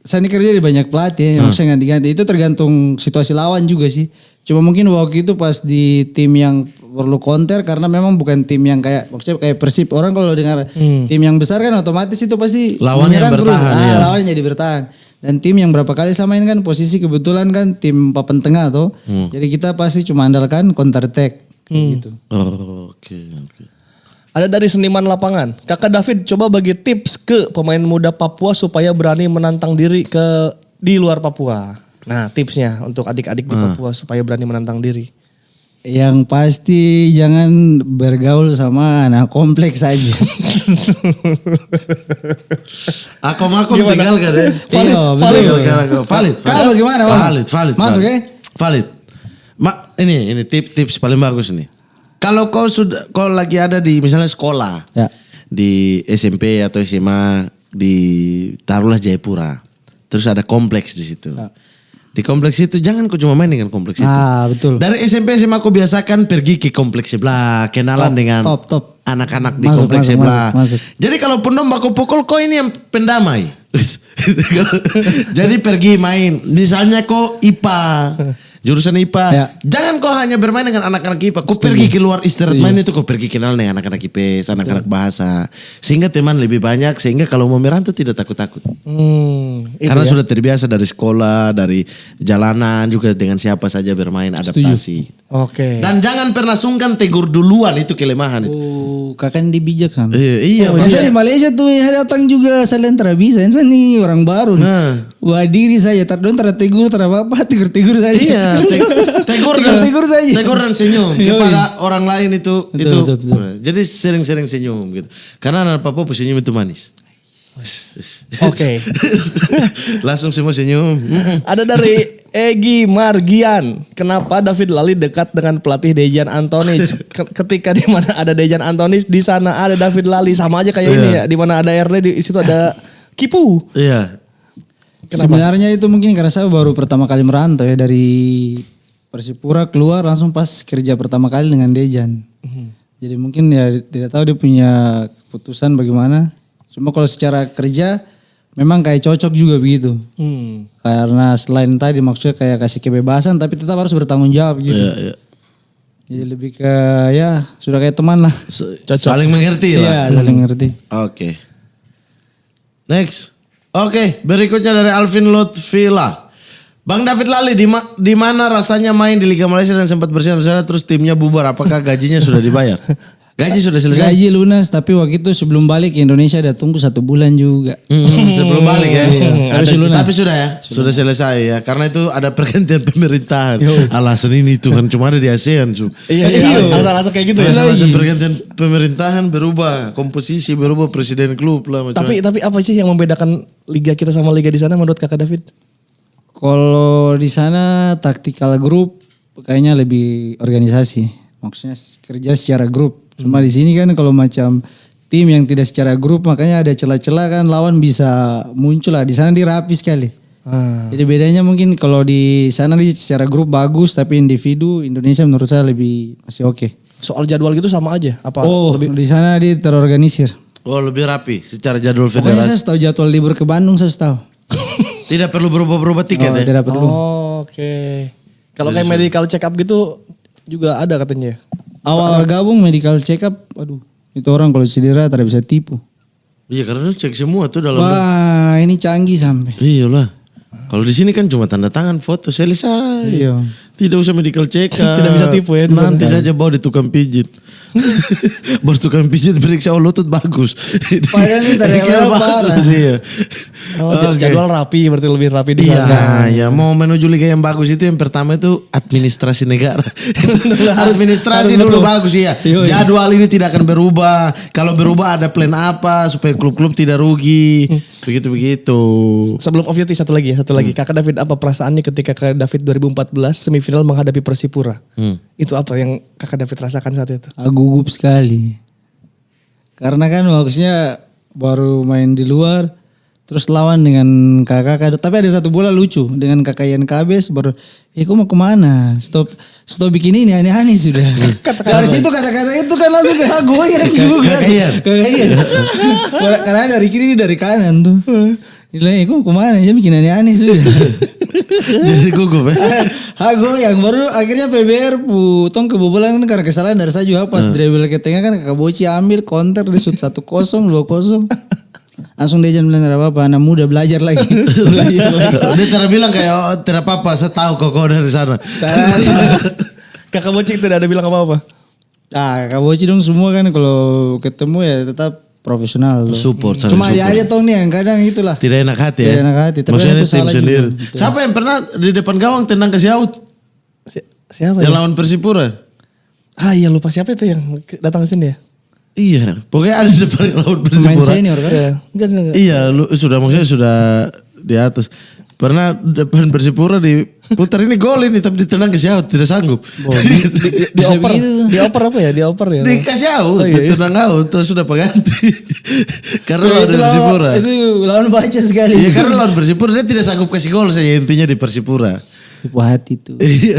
ini kerja di banyak pelatih yang maksudnya ganti-ganti. Itu tergantung situasi lawan juga sih. Cuma mungkin waktu itu pas di tim yang perlu counter karena memang bukan tim yang kayak maksudnya kayak Persib. Orang kalau dengar tim yang besar kan otomatis itu pasti Lawannya menyerang terus. bertahan, iya. Lawannya jadi bertahan. Dan tim yang berapa kali samain kan posisi kebetulan kan tim papan tengah tuh. Jadi kita pasti cuma andalkan counter attack gitu. Oh, oke. Ada dari seniman lapangan. Kakak David coba bagi tips ke pemain muda Papua supaya berani menantang diri di luar Papua. Nah tipsnya untuk adik-adik di Papua supaya berani menantang diri. Yang pasti jangan bergaul sama anak kompleks saja. Akom tinggal kan ya? Iya, betul. Valid. Kalau gimana, Bang? Valid. Masuk ya? Valid. Ini tips paling bagus nih. Kalau kau lagi ada di misalnya sekolah, Ya. di SMP atau SMA di taruhlah Jayapura, terus ada kompleks di situ. Di kompleks itu jangan kau cuma main dengan kompleks itu. Ah, betul. Dari SMP SMA aku biasakan pergi ke kompleks sebelah, kenalan dengan top. anak-anak di Masuk, kompleks masuk, sebelah. masuk. Jadi kalau pun baku pukul kau ini yang pendamai. Jadi pergi main, misalnya kau IPA, jurusan IPA. Ya. Jangan kau hanya bermain dengan anak-anak IPA. Kau pergi keluar istirahat main itu kau pergi kenal dengan anak-anak IPS, anak-anak bahasa. Sehingga teman lebih banyak, sehingga kalau mau merantau tidak takut-takut. Itu Karena ya. sudah terbiasa dari sekolah, dari jalanan juga dengan siapa saja bermain adaptasi. Oke. Dan jangan pernah sungkan tegur duluan, itu kelemahan itu. Kakak ini bijak sama. Iya, Masa di Malaysia tuh ya datang juga Salendra bisa. Ini nih orang baru nih. Nah. Wah diri saya tegur apa tegur saja. Iya, Tegur saja. tegur dan senyum kepada orang lain itu. Betul. Jadi sering-sering senyum gitu. Karena anak Papua senyum itu manis. Oke. Langsung semua senyum. Ada dari Egi Margian. Kenapa David Lali dekat dengan pelatih Dejan Antonis? Ketika di mana ada Dejan Antonis, di sana ada David Lali. Sama aja kayak ini ya. Di mana ada RD, di situ ada Kipu. Iya. Sebenarnya itu mungkin karena saya baru pertama kali merantau ya dari Persipura keluar langsung pas kerja pertama kali dengan Dejan. Jadi mungkin ya tidak tahu dia punya keputusan bagaimana. Cuma kalau secara kerja memang kayak cocok juga begitu. Karena selain tadi maksudnya kayak kasih kebebasan tapi tetap harus bertanggung jawab gitu. Iya. Jadi lebih ke ya sudah kayak teman lah. Saling mengerti lah. Iya saling ngerti. Oke. Next. Oke, berikutnya dari Alvin Lutfila. Bang David Lali, di mana rasanya main di Liga Malaysia dan sempat bersinar-sinar terus timnya bubar? Apakah gajinya sudah dibayar? Gaji sudah selesai? Gaji lunas tapi waktu itu sebelum balik ke Indonesia ada tunggu 1 bulan juga. Sebelum balik ya. Tapi sudah ya. Sudah selesai ya. Karena itu ada pergantian pemerintahan. Alasan ini Tuhan cuma ada di ASEAN. Iya. Alasan-alasan kayak gitu ya. Alasan pergantian pemerintahan berubah, komposisi berubah, presiden klub lah macam. Tapi apa sih yang membedakan liga kita sama liga di sana menurut Kakak David? Kalau di sana tactical group kayaknya lebih organisasi. Maksudnya kerja secara grup. Cuma di sini kan kalau macam tim yang tidak secara grup makanya ada celah-celah kan lawan bisa muncul lah. Di sana dia rapi sekali. Jadi bedanya mungkin kalau di sana dia secara grup bagus tapi individu Indonesia menurut saya lebih masih oke. Soal jadwal gitu sama aja? Apa? Oh di sana dia terorganisir. Oh lebih rapi secara jadwal Pokoknya federasi. saya tahu jadwal libur ke Bandung saya tahu. Tidak perlu berubah-berubah tiket ya? Tidak perlu. Oke. Kalau kayak medical check up gitu juga ada katanya. Awal gabung medical check up, aduh itu orang kalau cedera tidak bisa tipu. Iya karena lu cek semua tuh dalam. Wah ini canggih sampai. Iyalah. Kalau di sini kan cuma tanda tangan, foto, selesai. Iya. Tidak usah medical check up. Tidak bisa tipu ya di sana. Nanti saja bawa di tukang pijit. Baru tukang pijit periksa lutut bagus. Padahal ini tadi Kira awal parah. bagus, iya. Oh, Oke. jadwal rapi berarti lebih rapi di sana. Iya, ya mau menuju liga yang bagus itu yang pertama itu administrasi negara. Administrasi harus dulu betul. bagus ya. Jadwal ini tidak akan berubah. Kalau berubah ada plan apa supaya klub-klub tidak rugi. Begitu-begitu. Sebelum off duty satu lagi. Kakak David apa perasaannya ketika Kakak David 2014 semifinal menghadapi Persipura? Itu apa yang Kakak David rasakan saat itu? Gugup sekali. Karena kan maksudnya baru main di luar. Terus lawan dengan kakak. Tapi ada satu bola lucu. Dengan kakak Ian Kabes baru. Kok mau kemana? Stop bikin ini aneh-aneh sudah. Dari situ kata-kata itu kan langsung ke goyang juga. Kakak Ian. Karena dari kiri ini dari kanan tuh. Kok mau kemana? Dia bikin aneh-aneh sudah. Jadi gugup ya. Goyang. Baru akhirnya PBR putong kebobolan kan karena kesalahan dari saya juga. Pas dribble ke tengah kan kakak Boci ambil counter. Dia shoot 1-0, 2-0. Langsung dia jangan bilang apa-apa, anak muda belajar lagi. Dia tidak bilang kayak oh, tidak apa-apa, saya tahu kok kau dari sana. Kakak Bocik tidak ada bilang apa-apa? Kakak Boci dong semua kan kalau ketemu ya tetap profesional. Support. Cuma support. dia aja tong nih yang kadang itulah. Tidak enak hati ya. Tidak enak hati, tapi Maksudnya itu tim salah sendiri. juga. Siapa yang pernah di depan gawang tendang ke Siaut? Siapa Yang ya? lawan Persipura? Iya lupa siapa itu yang datang ke sini ya? Iya, pokoknya ada di depan lawan Pemain Persipura. senior kan? Enggak. Iya, lu sudah maksudnya sudah di atas. Pernah depan Persipura diputar ini gol ini tapi ditendang ke Siaut tidak sanggup. Dioper. begitu. Dioper apa ya? Dioper ya? Dikasih out, ditendang out terus sudah pengganti. Karena lawan Itu Persipura. Itu lawan baca sekali. Iya karena lawan Persipura dia tidak sanggup kasih gol saja intinya di Persipura. Tipu hati tuh. Iya.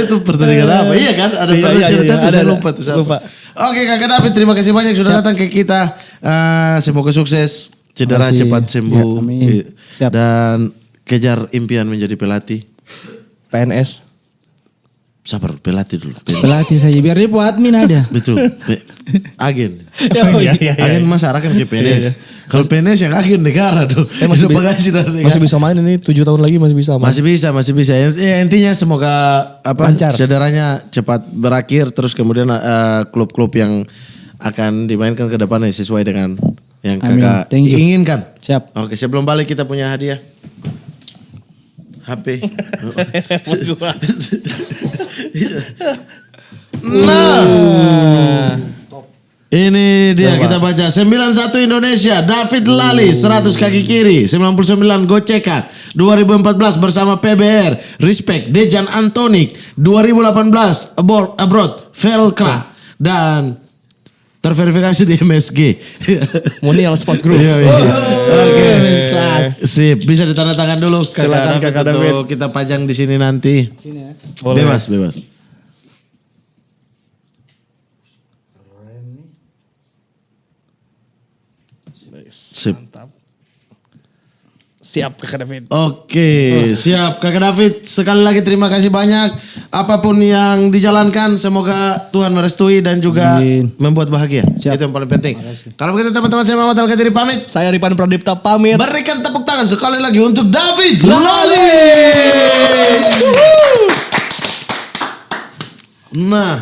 Itu pertandingan apa? Iya kan? Ada Iya, pertandingan iya, itu saya ada. lupa tuh siapa. Lupa. Oke Kakak David terima kasih banyak sudah datang ke kita. Semoga sukses, cedera Makasih. cepat sembuh. Ya, amin. Iya. Siap. Dan kejar impian menjadi pelatih. PNS. Sabar pelatih dulu. Pelatih saja biar dia admin ada. Betul. Agen. Iya. Agen masyarakat ke PNS. Kalau PNS yang agen negara tuh. Masih, Itu penggaji dari negara. masih bisa main ini 7 tahun lagi masih bisa main. Masih bisa. Ya, intinya semoga Lancar. cederanya cepat berakhir terus kemudian klub-klub yang akan dimainkan ke depannya sesuai dengan yang Amin. Kakak Thank you. inginkan. Siap. Oke, sebelum balik kita punya hadiah. HP. Nah. Ini dia kita baca 91 Indonesia David Lali 100 kaki kiri 99 gocekan 2014 bersama PBR Respect Dejan Antonik 2018 abroad Velkra dan terverifikasi di MSG. Munial Sports Group. Iya, iya. Oke. kelas. Sip, bisa ditandatangan dulu Silakan, Kakak David. untuk kita pajang di sini nanti. Sini ya. Bebas. Sip. Siap Kakak David. Oke, siap Kakak David. Sekali lagi terima kasih banyak. Apapun yang dijalankan, semoga Tuhan merestui dan juga Amin. membuat bahagia. Siap. Itu yang paling penting. Kalau begitu teman-teman saya Muhammad Al-Qadiri pamit. Saya Ripan Pradipta pamit. Berikan tepuk tangan sekali lagi untuk David Lali. Nah.